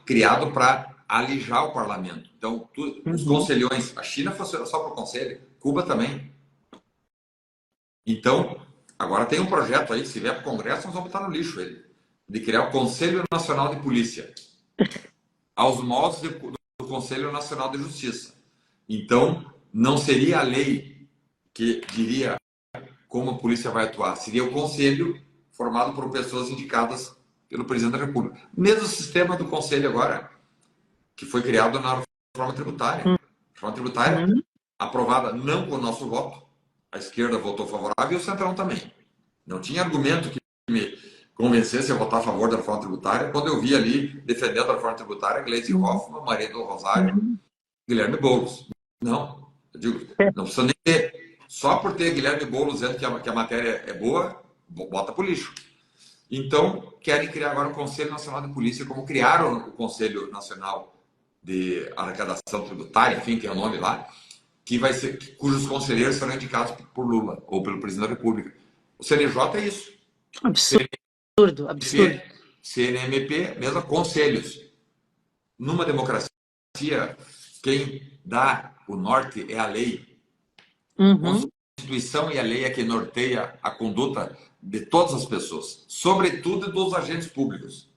criado para alijar o parlamento. Então, os conselhões, a China funciona só para o conselho, Cuba também. Então, agora tem um projeto aí, se vier para o Congresso, nós vamos botar no lixo ele, de criar o Conselho Nacional de Polícia, aos moldes do Conselho Nacional de Justiça. Então, não seria a lei que diria como a polícia vai atuar, seria o conselho formado por pessoas indicadas pelo presidente da República. Mesmo sistema do conselho agora, que foi criado na reforma tributária. A reforma tributária aprovada não com o nosso voto, a esquerda votou favorável e o Centrão também. Não tinha argumento que me convencesse a votar a favor da reforma tributária quando eu vi ali, defendendo a reforma tributária, Gleisi Hoffmann, Maria do Rosário, Guilherme Boulos. Não, eu digo, não precisa nem ter. Só por ter Guilherme Boulos dizendo que a matéria é boa, bota pro lixo. Então, querem criar agora o Conselho Nacional de Polícia, como criaram o Conselho Nacional de Arrecadação Tributária, enfim, que é o nome lá, que vai ser, cujos conselheiros serão indicados por Lula ou pelo presidente da República. O CNJ é isso. Absurdo. CNMP, mesmo conselhos. Numa democracia, quem dá o norte é a lei. A Constituição e a lei é que norteia a conduta de todas as pessoas, sobretudo dos agentes públicos.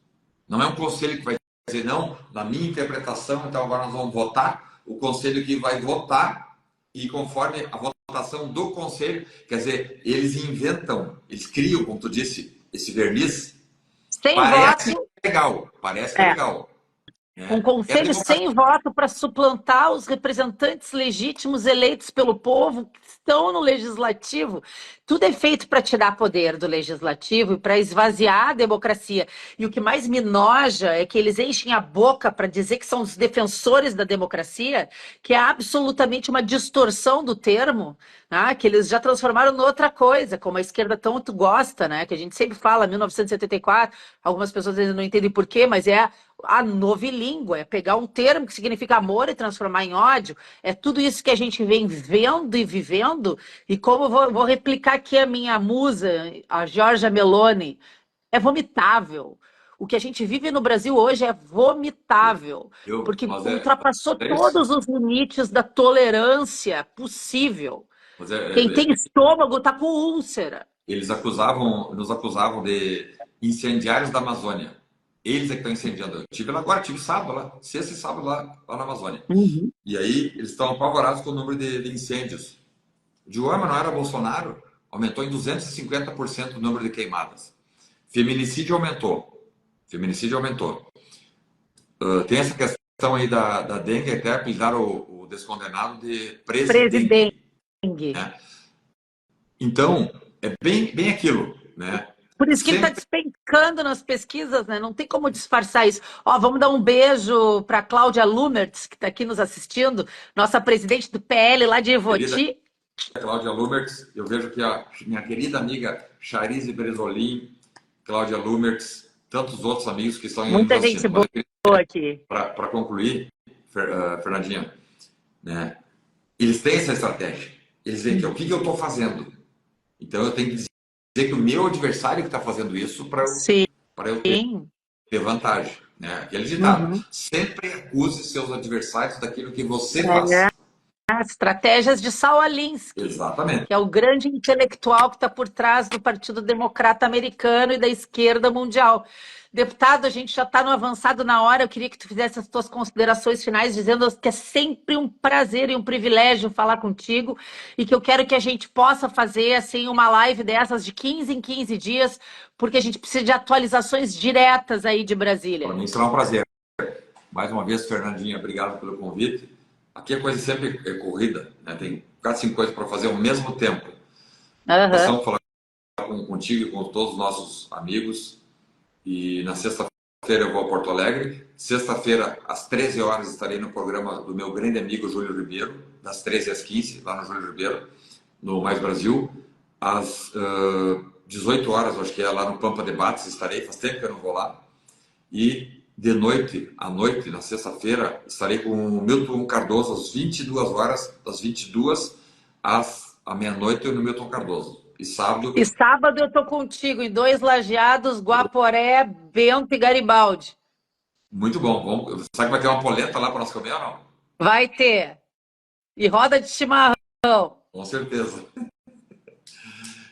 Não é um conselho que vai dizer, não, na minha interpretação, então agora nós vamos votar, o conselho que vai votar, e conforme a votação do conselho, quer dizer, eles inventam, eles criam, como tu disse, esse verniz. Parece legal, parece legal. Um conselho sem voto para suplantar os representantes legítimos eleitos pelo povo que estão no legislativo. Tudo é feito para tirar poder do legislativo e para esvaziar a democracia. E o que mais me noja é que eles enchem a boca para dizer que são os defensores da democracia, que é absolutamente uma distorção do termo, né? Que eles já transformaram em outra coisa, como a esquerda tanto gosta, né? Que a gente sempre fala, 1974, algumas pessoas ainda não entendem por quê, mas é a novilíngua, é pegar um termo que significa amor e transformar em ódio. É tudo isso que a gente vem vendo e vivendo. E como eu vou replicar aqui a minha musa, a Giorgia Meloni, é vomitável. O que a gente vive no Brasil hoje é vomitável, porque Mas ultrapassou é isso. todos os limites da tolerância possível. Mas Quem tem estômago está com úlcera. eles nos acusavam de incendiários da Amazônia. Eles é que estão incendiando. Eu tive lá agora, tive sábado lá, sexta e sábado lá na Amazônia. Uhum. E aí eles estão apavorados com o número de incêndios. Dilma não era Bolsonaro, aumentou em 250% o número de queimadas. Feminicídio aumentou. Feminicídio aumentou. Tem essa questão aí da dengue, até apelidaram o descondenado de Presidente. presidente. Né? Então, é bem aquilo, né? Por isso que ele está Sempre despencando nas pesquisas, né? Não tem como disfarçar isso. Ó, vamos dar um beijo para Cláudia Lumertz, que está aqui nos assistindo, nossa presidente do PL lá de querida Ivoti. Cláudia Lumertz, eu vejo que a minha querida amiga Charize Bresolim, Cláudia Lumertz, tantos outros amigos que estão nos Muita gente assistindo. Mas boa aqui. para concluir, Fernandinha, né? Eles têm essa estratégia. Eles veem que o que eu estou fazendo. Então eu tenho que dizer que o meu adversário que está fazendo isso para Sim. eu ter vantagem. Né? Aquele ditado. Uhum. Sempre acuse seus adversários daquilo que você É. faz. Estratégias de Saul Alinsky, Exatamente. que é o grande intelectual que está por trás do Partido Democrata Americano e da esquerda mundial. Deputado, a gente já está no avançado na hora. Eu queria que tu fizesse as tuas considerações finais, dizendo que é sempre um prazer e um privilégio falar contigo e que eu quero que a gente possa fazer assim uma live dessas de 15 em 15 dias, porque a gente precisa de atualizações diretas aí de Brasília. Para mim será um prazer. Mais uma vez, Fernandinha, obrigado pelo convite. Aqui a coisa sempre é corrida, né? Tem 4, 5 coisas para fazer ao mesmo tempo. Passamos falar contigo e com todos os nossos amigos. E na sexta-feira eu vou a Porto Alegre. Sexta-feira, às 13 horas, estarei no programa do meu grande amigo Júlio Ribeiro, das 13 às 15, lá no Júlio Ribeiro, no Mais Brasil. Às 18 horas, acho que é lá no Pampa Debates, estarei. Faz tempo que eu não vou lá. E de noite, à noite, na sexta-feira, estarei com o Milton Cardoso às 22 horas, das 22 à meia-noite, no Milton Cardoso. E sábado eu tô contigo, em 2 Lajeados, Guaporé, Bento e Garibaldi. Muito bom. Sabe que vai ter uma polenta lá para nós comer ou não? Vai ter. E roda de chimarrão. Com certeza.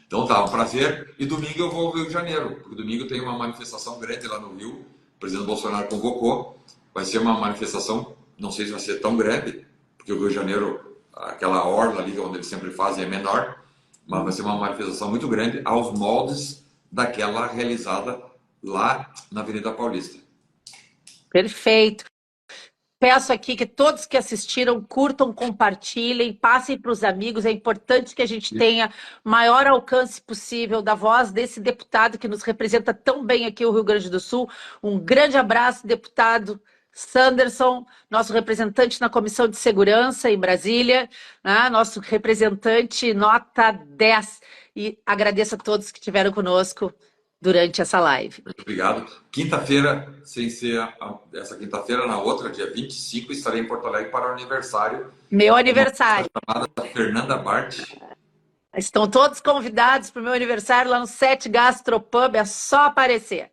Então tá, um prazer. E domingo eu vou ao Rio de Janeiro, porque domingo tem uma manifestação grande lá no Rio. O presidente Bolsonaro convocou. Vai ser uma manifestação, não sei se vai ser tão grande, porque o Rio de Janeiro, aquela orla ali onde eles sempre fazem é menor, mas vai ser uma manifestação muito grande aos moldes daquela realizada lá na Avenida Paulista. Perfeito. Peço aqui que todos que assistiram curtam, compartilhem, passem para os amigos. É importante que a gente tenha maior alcance possível da voz desse deputado que nos representa tão bem aqui o Rio Grande do Sul. Um grande abraço, deputado Sanderson, nosso representante na Comissão de Segurança em Brasília, né? Nosso representante nota 10. E agradeço a todos que estiveram conosco durante essa live. Muito obrigado. Quinta-feira, sem ser essa quinta-feira, na outra, dia 25, estarei em Porto Alegre para o aniversário. Meu aniversário. Chamada Fernanda Bart. Estão todos convidados para o meu aniversário lá no 7 Gastropub, é só aparecer.